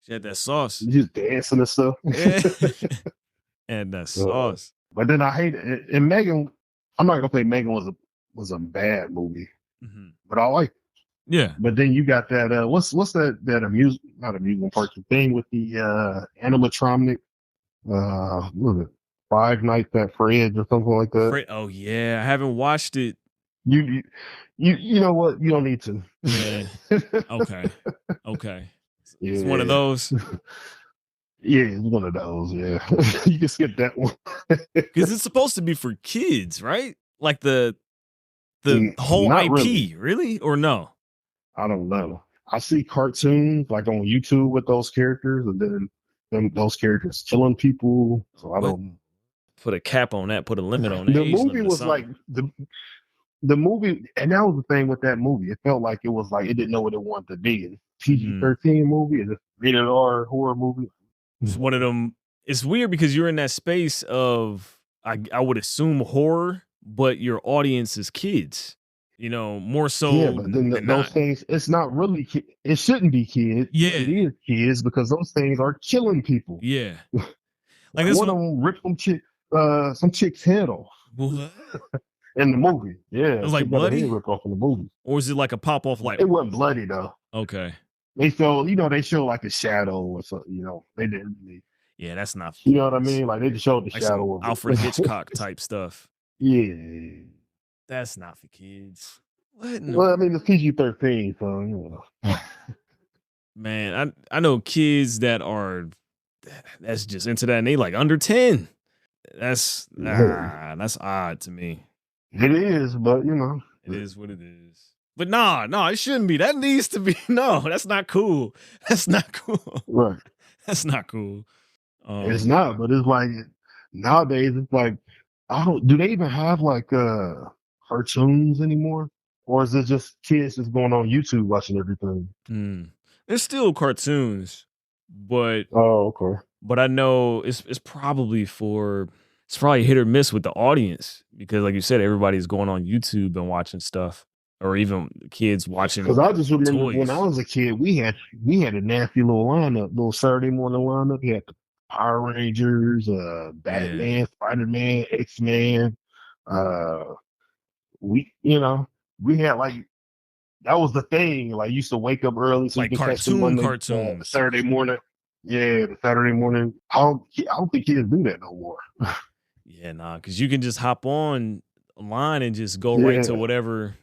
She had that sauce. Just dancing and stuff. Yeah. And that sauce. But then I hate it. And Megan, I'm not gonna say Megan was a bad movie, but I like it. Yeah. But then you got that what's that not amusement park, the thing with the animatronic, what was it? Five Nights at Freddy's or something like that. Oh yeah, I haven't watched it. You know what? You don't need to. Yeah. Okay. It's one of those. Yeah, it's one of those. Yeah, you can skip that one because it's supposed to be for kids, right? Like the whole IP, really, or no? I don't know. I see cartoons like on YouTube with those characters, and then those characters killing people. So I don't put a cap on that. Put a limit on that. The movie was like the movie, and that was the thing with that movie. It felt like it was like it didn't know what it wanted to be. It's PG-13 movie. It's a rated R horror movie. It's one of them. It's weird because you're in that space of I would assume horror, but your audience is kids. You know, more so. Yeah, but then those things, it's not really. It shouldn't be kids. Yeah, it is kids because those things are killing people. Yeah, like this one of them ripped some chick's head off. What? In the movie, yeah, it was like bloody. Ripped off in the movie, or is it like a pop off? Like it wasn't bloody though. Okay. They show like a shadow or something. You know, they didn't. Yeah, that's not. You know what I mean? Like they just showed the shadow of Alfred Hitchcock type stuff. Yeah, that's not for kids. What? No. Well, I mean, it's PG-13, so you know. Man, I know kids that's just into that, and they like under 10. That's odd to me. It is, but you know, it is what it is. But no, it shouldn't be. That needs to be. No, that's not cool. That's not cool. Right. That's not cool. It's not, but it's like nowadays. It's like do they even have like cartoons anymore, or is it just kids just going on YouTube watching everything? There's still cartoons, but okay. But I know it's probably hit or miss with the audience because, like you said, everybody's going on YouTube and watching stuff, or even kids watching. Because I just remember when I was a kid, we had a nasty little Saturday morning lineup. We had the Power Rangers, Batman, Spider-Man, X-Men. We had like that was the thing. Like used to wake up early so like you can catch the cartoons Saturday morning. Yeah, the Saturday morning. I don't think kids do that no more. Yeah, because you can just hop on line and just go right to whatever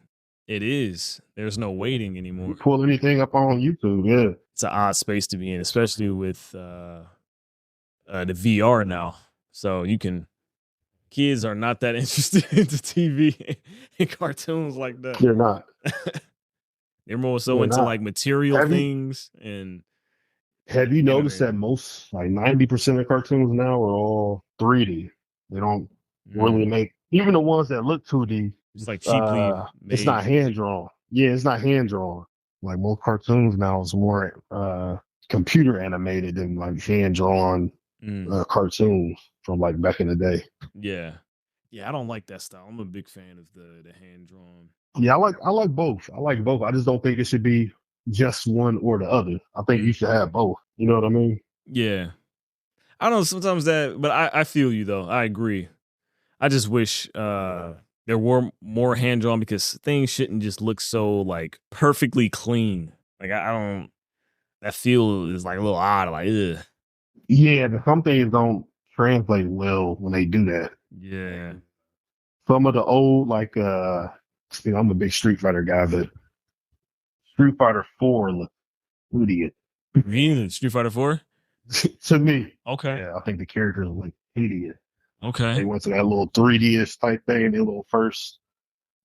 it is. There's no waiting anymore. You pull anything up on YouTube, yeah. It's an odd space to be in, especially with the VR now. So kids are not that interested in the TV and cartoons like that. They're not. They're more so into like material things and. Have you noticed that most, like 90% of cartoons now are all 3D? They don't really make, even the ones that look 2D. It's like cheaply made. It's not hand drawn. Yeah, it's not hand drawn. Like most cartoons now is more computer animated than like hand drawn cartoons from like back in the day. Yeah. Yeah, I don't like that style. I'm a big fan of the hand drawn. Yeah, I like both. I like both. I just don't think it should be just one or the other. I think you should have both. You know what I mean? Yeah. I don't know, sometimes that, but I feel you though. I agree. I just wish there were more hand drawn because things shouldn't just look so like perfectly clean. Like I don't, that feel is like a little odd. Like, ugh. Yeah, but some things don't translate well when they do that. Yeah. Some of the old I'm a big Street Fighter guy, but Street Fighter 4 look idiot. Really? Street Fighter 4? To me. Okay. Yeah, I think the characters look idiot. Okay. They went to that little 3D-ish type thing, their little first.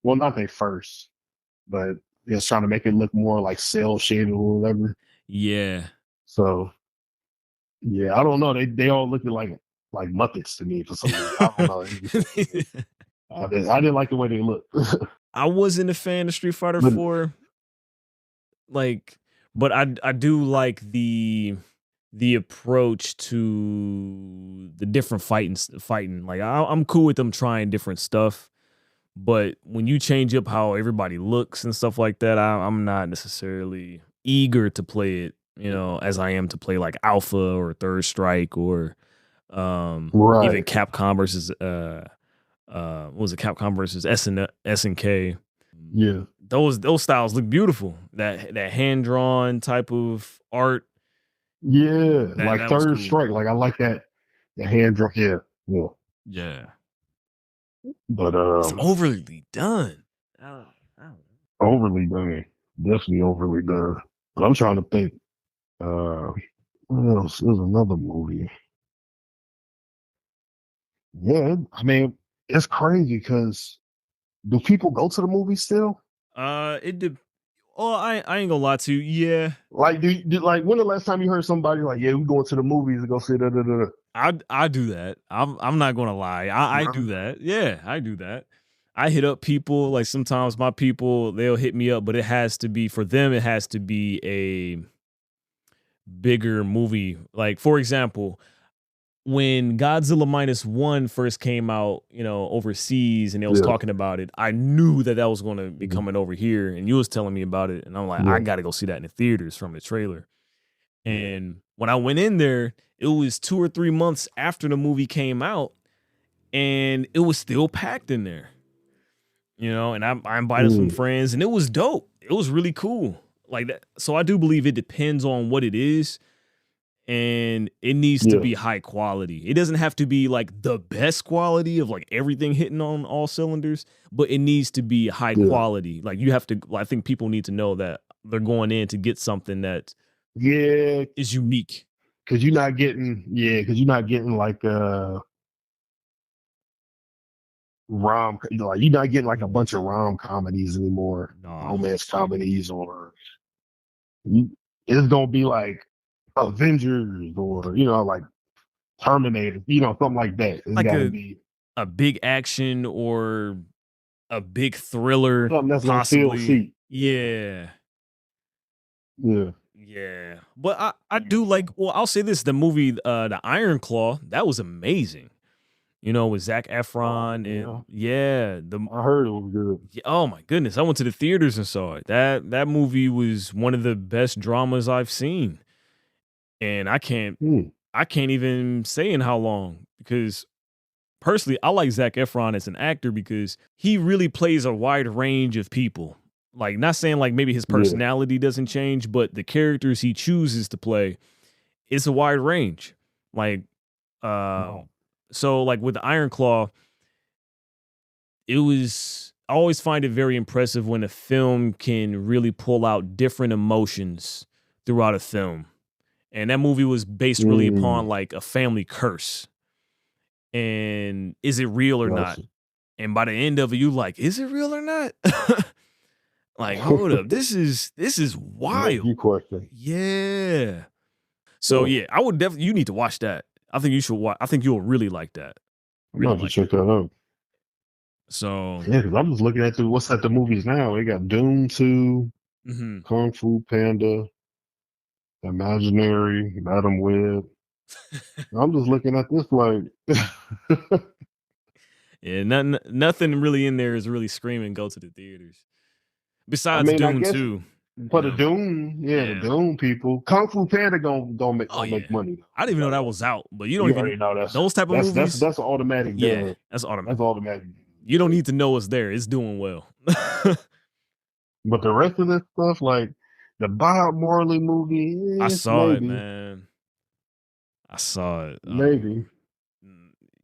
Well, not their first, but they're trying to make it look more like cell shaded or whatever. Yeah. So yeah, I don't know. They all looking like Muppets to me for some reason. I don't know. I didn't like the way they look. I wasn't a fan of Street Fighter But 4. Like, but I do like the approach to the different fighting. Like I'm cool with them trying different stuff, but when you change up how everybody looks and stuff like that, I'm not necessarily eager to play it, you know, as I am to play like Alpha or Third Strike or even right. Capcom versus what was it, Capcom versus SNK. Yeah. Those styles look beautiful. That hand drawn type of art. Yeah. Like That was Third cool. Strike. Like I like that. The hand draw. Yeah. Yeah. Yeah. But It's overly done. I don't overly done. Definitely overly done. But I'm trying to think. What else? There's another movie. Yeah, I mean, it's crazy because do people go to the movies still? It did. Oh, I ain't gonna lie to you. Yeah, Like, like when the last time you heard somebody like, "Yeah, we going to the movies to go see da da da"? I do that. I'm not gonna lie. I do that. Yeah, I do that. I hit up people, like sometimes my people, they'll hit me up, but it has to be for them. It has to be a bigger movie. Like for example, when Godzilla -1 first came out, you know, overseas, and they was Yeah, talking about it, I knew that was going to be mhm, coming over here, and you was telling me about it, and I'm like, I yeah, got to go see that in the theaters from the trailer. And when I went in there, it was 2 or 3 months after the movie came out, and it was still packed in there, you know. And I invited some mm, friends, and it was dope. It was really cool, like that. So I do believe it depends on what it is, and it needs to yeah, be high quality. It doesn't have to be like the best quality of like everything hitting on all cylinders, but it needs to be high yeah, quality. Like you have to, I think people need to know that they're going in to get something that yeah. is unique. Because you're not getting like like you're not getting like a bunch of rom comedies anymore, Nah. romance comedies, or you, it's gonna be like Avengers or like Terminator, something like that. It's Like got to be a big action or a big thriller, something that's gonna fill possibly. seat. Yeah. Yeah. Yeah. But I do like, well, I'll say this, the movie The Iron Claw, that was amazing. You know, with Zac Oh Efron and yeah. yeah, I heard it was good. oh my goodness, I went to the theaters and saw it. That movie was one of the best dramas I've seen. And Hmm. I can't even say in how long, because personally, I like Zac Efron as an actor because he really plays a wide range of people. Like, not saying like maybe his Yeah. personality doesn't change, but the characters he chooses to play, it's a wide range. Like, Wow. so like with the Iron Claw, it was, I always find it very impressive when a film can really pull out different emotions throughout a film. And that movie was based really Mm, upon like a family curse. And is it real or not? gotcha. And by the end of it, you like, is it real or not? Like, hold up, this is Make wild. you question. Yeah. So Oh, yeah, I would definitely, you need to watch that. I think you should watch. I think you'll really like that. I'm gonna Really have to like check it. that out. So Yeah, because I'm just looking at what's at the movies now. They got Doom 2, mhm. Kung Fu Panda, Imaginary, Madam Web. I'm just looking at this like, Yeah, nothing really in there is really screaming go to the theaters. I Besides mean, I Dune guess 2, for the Doom, the Yeah. Doom people, Kung Fu Panda gonna Oh yeah. make money. I didn't even know that was out, but you don't You even already know those type of movies. that's automatic. Yeah, that's automatic. That's automatic. You don't need to know it's there. It's doing well. But the rest of this stuff, like the Bob Marley movie, I saw it, man. I saw it. Maybe.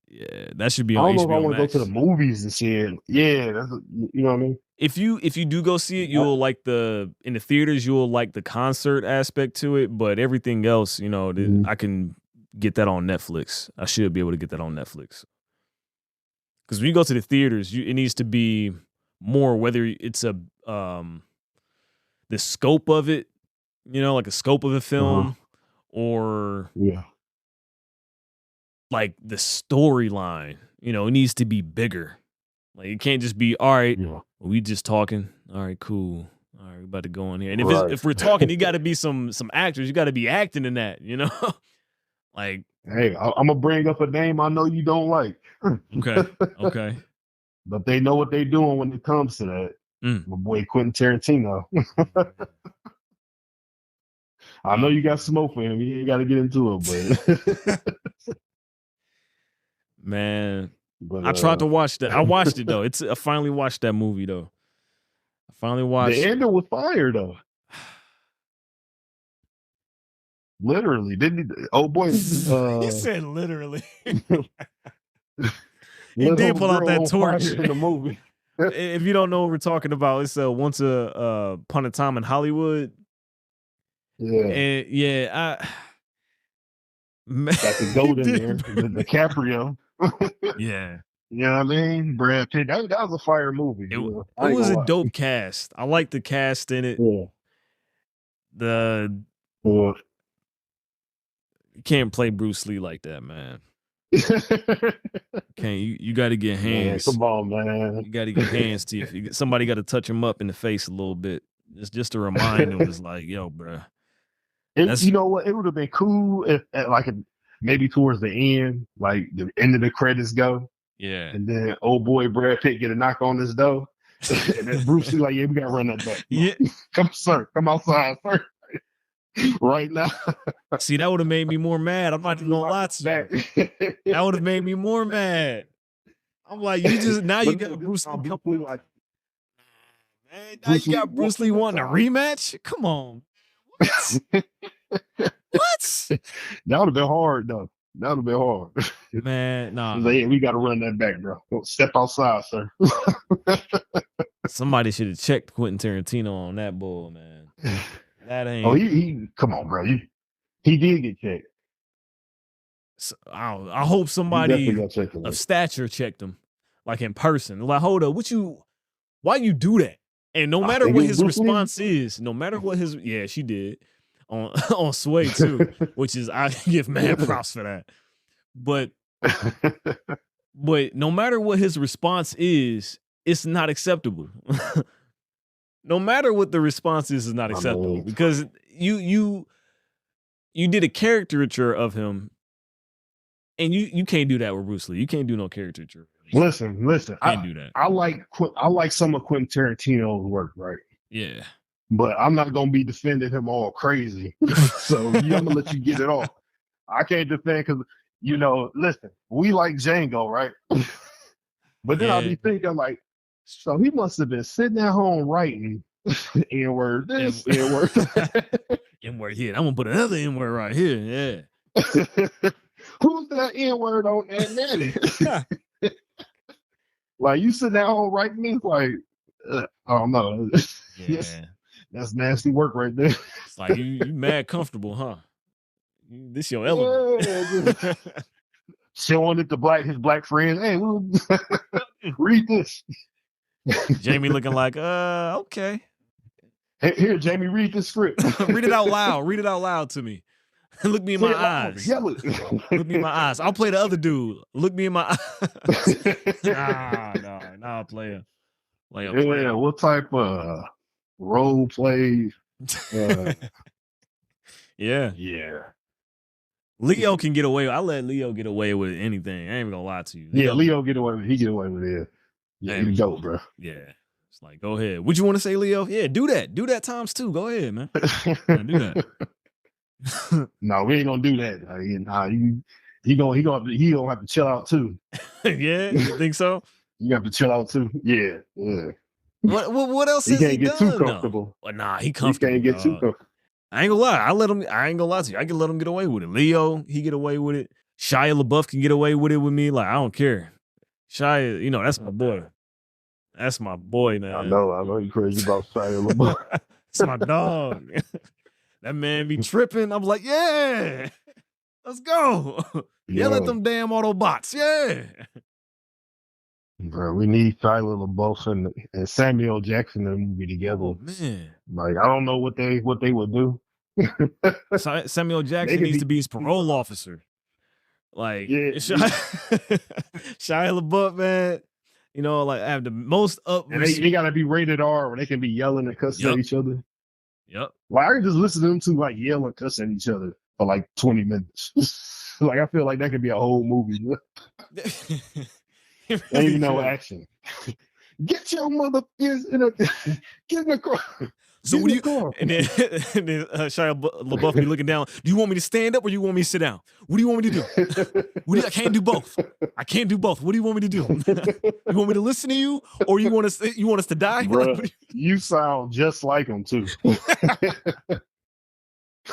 Yeah, that should be I on don't know HBO if I want to go to the movies and see it. Yeah, that's you know what I mean. If you do go see it, you'll like in the theaters. You'll like the concert aspect to it, but everything else, I can get that on Netflix. I should be able to get that on Netflix. Because when you go to the theaters, it needs to be more whether it's the scope of it, like a scope of a film, or like the storyline. It needs to be bigger. Like it can't just be all right. We just talking. All right, cool. All right, we about to go in here. And if we're talking, you got to be some actors. You got to be acting in that. Like, hey, I'm gonna bring up a name I know you don't like. Okay. But they know what they're doing when it comes to that. My boy Quentin Tarantino. I know you got smoke for him. You ain't got to get into it, but man, I tried to watch that. I watched it though. I finally watched that movie though. I finally watched. The ending was fire though. Literally, didn't he? Oh boy, he said literally. He did pull out that torch in the movie. If you don't know what we're talking about, it's Once Upon a Time in Hollywood. Yeah, and yeah, got the gold in there, DiCaprio. Yeah, you know what I mean? Brad Pitt. That was a fire movie. It was a dope cast. I like the cast in it. You can't play Bruce Lee like that, man. You got to get hands. Man, come on, man. You got to get hands to you. Somebody got to touch him up in the face a little bit. Just to remind him, it's like, yo, bro. You know what? It would have been cool if, maybe towards the end, like the end of the credits go. Yeah. And then old boy Brad Pitt get a knock on his door. And then Bruce Lee like, yeah, we got to run that back. Yeah. Come, sir. Come outside, sir. Right now. See, that would have made me more mad. I'm not even gonna lie to you. That would have made me more mad. I'm like, you got Bruce Lee like, man, now you got Bruce Lee wanting a rematch? Come on. What? What? That would have been hard though. That would have been hard. Man, nah. Like, yeah, we got to run that back, bro. Don't step outside, sir. Somebody should have checked Quentin Tarantino on that bull, man. That ain't. Oh, he come on, bro. He did get checked. So, I hope somebody of stature checked him, like in person. Like, hold up, why you do that? And no matter what his response is, no matter what she did on Sway too, which is I give mad props for that. But no matter what his response is, it's not acceptable. No matter what the response is not acceptable because you did a caricature of him, and you can't do that with Bruce Lee. You can't do no caricature. Listen. Can't do that. I like some of Quentin Tarantino's work, right? Yeah, but I'm not gonna be defending him all crazy. So I'm gonna let you get it off. I can't defend because listen, we like Django, right? But then I'll be thinking like, so he must have been sitting at home writing N-word this, N-word that. N-word here. I'm gonna put another N-word right here. Yeah. Who's that N-word on that? Like you sitting at home writing this, like, oh no. Yeah. That's nasty work right there. It's like you mad comfortable, huh? This your element. Yeah. Showing it to his black friends. Hey, read this. Jamie looking like, okay. Here, Jamie, read this script. Read it out loud. Read it out loud to me. Look me in my eyes. Look me in my eyes. I'll play the other dude. Look me in my eyes. Nah, player. Yeah, what type of role play? Yeah. Yeah. Leo can get away. I let Leo get away with anything. I ain't even gonna lie to you. Yeah, Leo get away with. He get away with it. Yeah, he dope, bro. Yeah. It's like, go ahead. What you want to say, Leo? Yeah, do that. Do that times 2. Go ahead, man. Yeah, do that. No, we ain't gonna do that. He gonna have to chill out too. Yeah, you think so? You have to chill out too. Yeah, yeah. What else He has can't he get done? too comfortable. Well, nah, he comfortable. He can't get too comfortable. I ain't gonna lie. I ain't gonna lie to you. I can let him get away with it. Leo, he get away with it. Shia LaBeouf can get away with it with me. Like, I don't care. Shia, you know, that's my boy. That's my boy, man. I know you crazy about Shia LaBeouf. That's my dog. That man be tripping. I'm like, yeah, let's go. Yell at them damn Autobots. Yeah. Bro, we need Shia LaBeouf and Samuel Jackson in the movie together. Oh, man. Like, I don't know what they would do. Samuel Jackson needs to be his parole officer. Like, yeah. Shia LaBeouf, man. You know, like, I have the most up. And they gotta be rated R where they can be yelling and cussing at each other. Yep. Like, I can just listen to them two like yell and cuss at each other for like 20 minutes. Like, I feel like that could be a whole movie. Ain't even no action. Get your mother get in the car. So what do you? And then Shia LaBeouf be looking down. Do you want me to stand up or you want me to sit down? What do you want me to do? I can't do both. I can't do both. What do you want me to do? You want me to listen to you, or you want us to die? Bruh, you sound just like him too.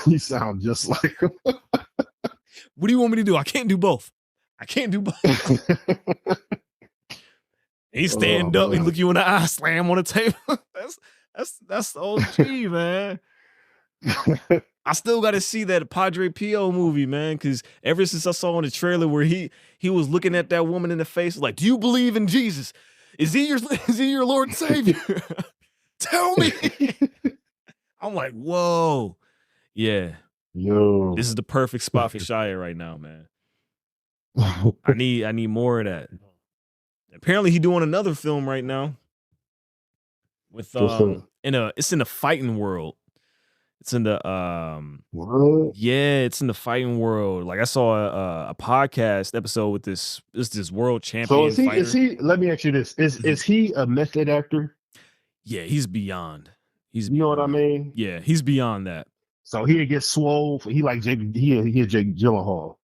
You sound just like him. What do you want me to do? I can't do both. I can't do both. He stand up and look you in the eye, slam on the table. That's the OG, man. I still got to see that Padre Pio movie, man, because ever since I saw in the trailer where he was looking at that woman in the face, like, do you believe in Jesus? Is he your Lord and Savior? Tell me. I'm like, whoa, yeah. Yo, this is the perfect spot for Shia right now, man. I need more of that. Apparently, he doing another film right now. With it's in the fighting world. It's in the what? Yeah, it's in the fighting world. Like, I saw a podcast episode with this world champion. So fighter. is he? Let me ask you this: is he a method actor? Yeah, he's beyond. You know what I mean? Yeah, he's beyond that. So he gets swole. He like Jake. He is Jake Gyllenhaal.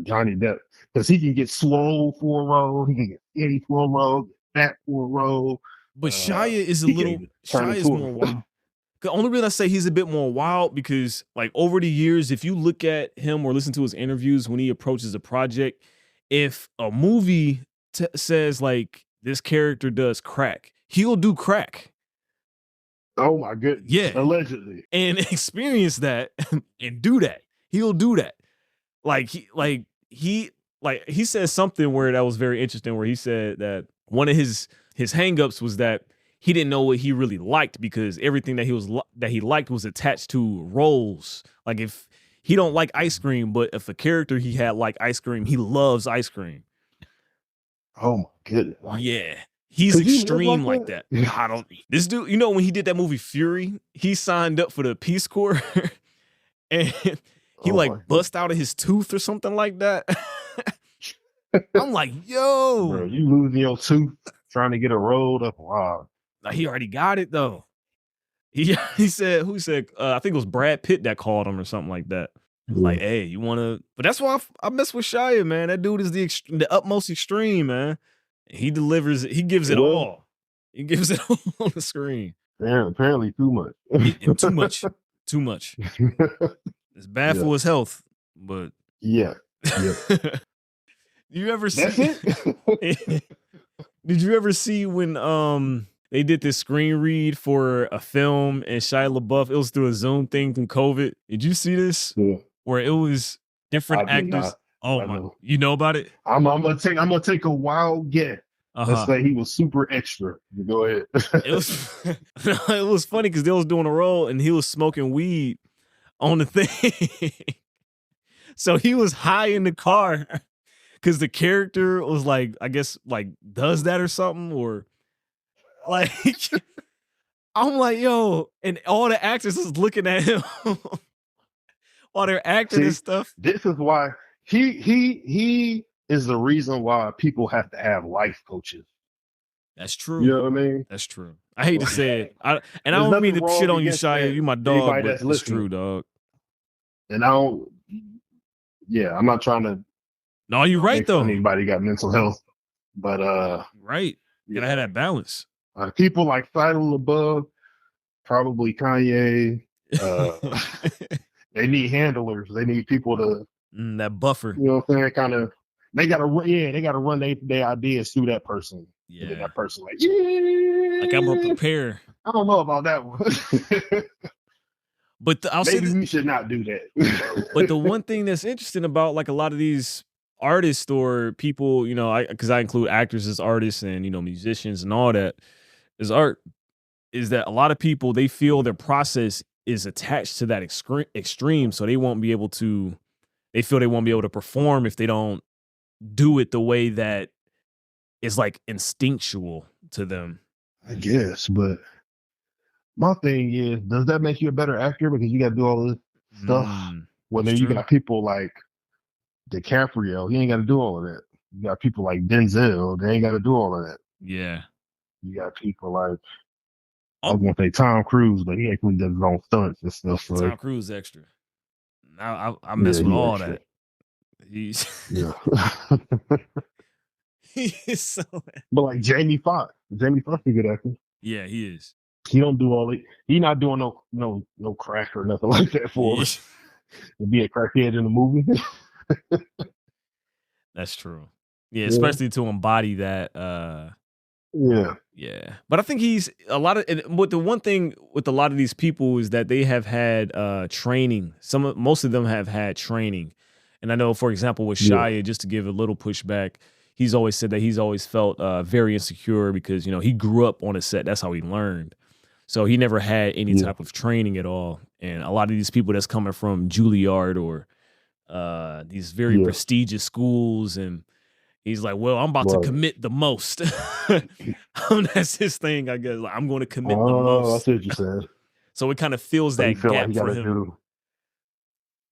Johnny Depp, because he can get swole for a role. He can get skinny for a role. Fat for a role. But Shia is Shia is more wild. The only reason I say he's a bit more wild because, like, over the years, if you look at him or listen to his interviews when he approaches a project, if a movie says like this character does crack, he'll do crack. Oh my goodness! Yeah, allegedly, and experience that and do that. He'll do that. He said something where that was very interesting, where he said that one of his hangups was that he didn't know what he really liked because everything that he liked was attached to roles. Like, if he don't like ice cream, but if a character he had like ice cream, he loves ice cream. Oh my goodness! Yeah, he's extreme like that. I don't. This dude, you know, when he did that movie Fury, he signed up for the Peace Corps, and he bust out of his tooth or something like that. I'm like, yo, bro, you losing your tooth trying to get a rolled up. Wow. Like, he already got it though. He said, who said? I think it was Brad Pitt that called him or something like that. Like, hey, you want to? But that's why I mess with Shia, man. That dude is the utmost extreme, man. He delivers. He gives it all. He gives it all on the screen. Yeah, apparently too much. Too much. Too much. It's bad for his health, but yeah. You ever see? That's it? Did you ever see when they did this screen read for a film and Shia LaBeouf? It was through a Zoom thing through COVID. Did you see this? Yeah. Where it was different actors. Oh my! You know about it? I'm gonna take a wild guess. Let's say he was super extra. Go ahead. It was funny because they was doing a role and he was smoking weed on the thing. So he was high in the car because the character was like, I guess, like, does that or something, or like, I'm like, yo, and all the actors is looking at him while they're acting and See, stuff. this is why he is the reason why people have to have life coaches. That's You true. know what I mean? That's true. I hate to say it. I There's don't mean nothing to shit wrong on you, against Shia. that. You my dog, Anybody but that's it's true, listening, dog. and I don't. Yeah, I'm not trying to No, you're right make fun of though. anybody got mental health, but Right. you Gotta have know, that balance. people like Sidle Above, probably Kanye. They need handlers. They need people to, That buffer. you know what I'm saying, kind of. They gotta run their ideas through that person. And then Yeah. that person like, yeah. Like I'm gonna prepare. I don't know about that one. But I'll say Maybe this, we should not do that. but the one thing that's interesting about like a lot of these artists or people, you know, because I include actors as artists and musicians and all that is art, is that a lot of people they feel their process is attached to that extreme, so they won't be able to. They feel they won't be able to perform if they don't do it the way that is like instinctual to them. I guess, but my thing is, does that make you a better actor because you got to do all this stuff? When That's then you true. got people like DiCaprio, he ain't got to do all of that. You got people like Denzel, they ain't got to do all of that. Yeah. You got people like I was gonna say Tom Cruise, but he actually does his own stunts and stuff. So Tom Cruise extra. I mess with he all extra. that. He's Yeah. he is so. But like Jamie Foxx is a good actor. Yeah, he is. He don't do all it. He not doing no crack or nothing like that for us. To be a crackhead in the movie. That's true. Yeah, especially to embody that. Yeah. Yeah, but I think he's a lot of. But the one thing with a lot of these people is that they have had training. Most of them have had training, and I know, for example, with Shia, just to give a little pushback, he's always said that he's always felt very insecure because he grew up on a set. That's how he learned. So he never had any type of training at all. And a lot of these people that's coming from Juilliard or these very prestigious schools, and he's like, well, I'm about to commit the most. That's his thing, I guess. Like, I'm going to commit the most. I see what you said. So it kind of fills that gap for him.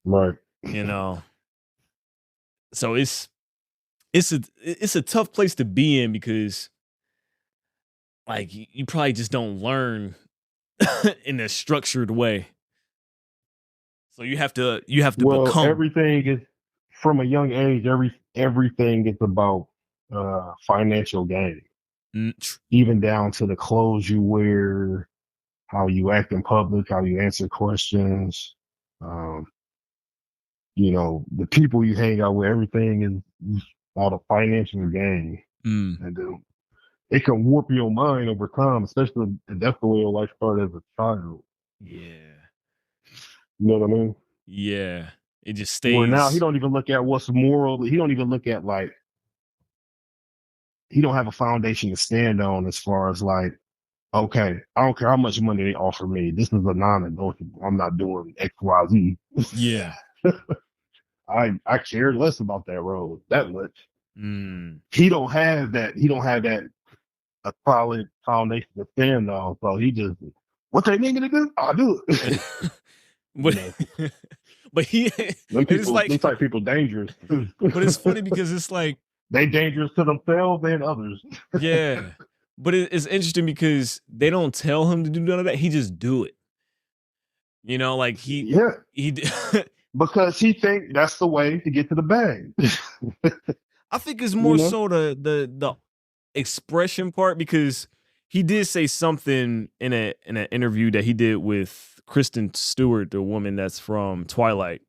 Right. So it's a tough place to be in because like you probably just don't learn in a structured way. So you have to become. Everything is from a young age. Everything is about financial gain, even down to the clothes you wear, how you act in public, how you answer questions. The people you hang out with. Everything is all the financial gain, and it can warp your mind over time, especially if that's the way your life started as a child. Yeah. You know what I mean? Yeah. It just stays. Where now he don't even look at what's moral. He don't even look at he don't have a foundation to stand on as far as like, okay, I don't care how much money they offer me. This is a non-negotiable. I'm not doing X, Y, Z. Yeah. I care less about that road that much. He don't have that. He don't have that a solid foundation to stand on. So he just, what they need me to do, I'll do it. But them type people dangerous. But it's funny because it's like they dangerous to themselves and others. Yeah, but it's interesting because they don't tell him to do none of that. He just do it. Like he because he think that's the way to get to the bag. I think it's more so the expression part, because he did say something in an interview that he did with Kristen Stewart, the woman that's from Twilight,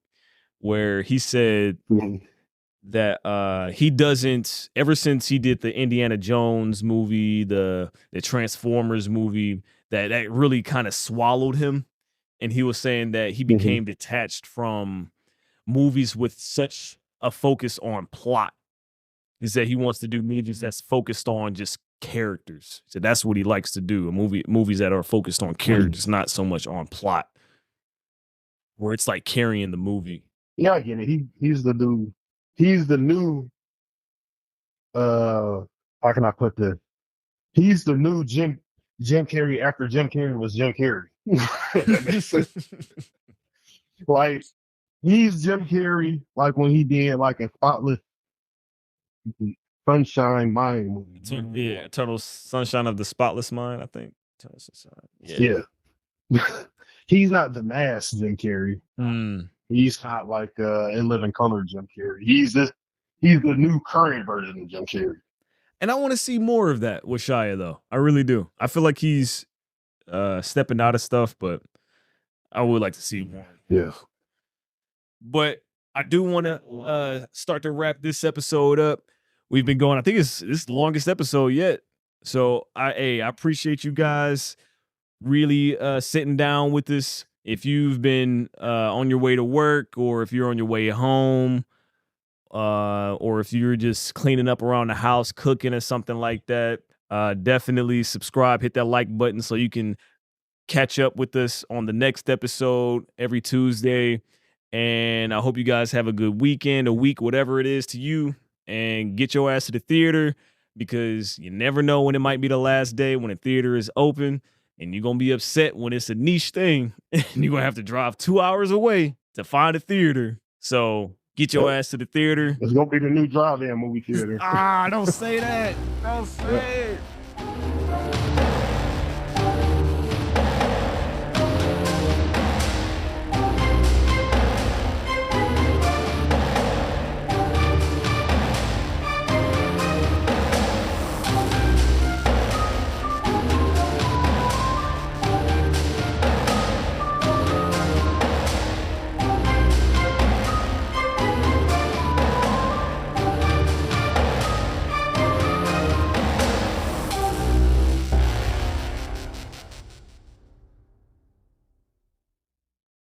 where he said that he doesn't, ever since he did the Indiana Jones movie, the Transformers movie, that really kind of swallowed him. And he was saying that he became detached from movies with such a focus on plot. He said he wants to do movies that's focused on just characters. So that's what he likes to do. Movies that are focused on characters, not so much on plot, where it's like carrying the movie. Yeah, I get it. He's the new. He's the new. How can I put this? He's the new Jim. Jim Carrey after Jim Carrey was Jim Carrey. That makes sense. Like he's Jim Carrey, like when he did like a Spotless Sunshine Mind movie. Yeah, Eternal Sunshine of the Spotless Mind, I think. Eternal Sunshine. Yeah. He's not the mask Jim Carrey. He's not like in Living Color Jim Carrey. He's the new current version of Jim Carrey. And I want to see more of that with Shia, though. I really do. I feel like he's stepping out of stuff, but I would like to see more. Yeah. But I do want to start to wrap this episode up. We've been going, I think it's the longest episode yet. So I appreciate you guys really sitting down with us. If you've been on your way to work, or if you're on your way home, or if you're just cleaning up around the house, cooking or something like that, definitely subscribe, hit that like button so you can catch up with us on the next episode every Tuesday. And I hope you guys have a good weekend, a week, whatever it is to you, and get your ass to the theater, because you never know when it might be the last day when the theater is open, and you're going to be upset when it's a niche thing and you're going to have to drive 2 hours away to find a theater. So get your ass to the theater. It's going to be the new drive-in movie theater. Don't say that. Don't say it.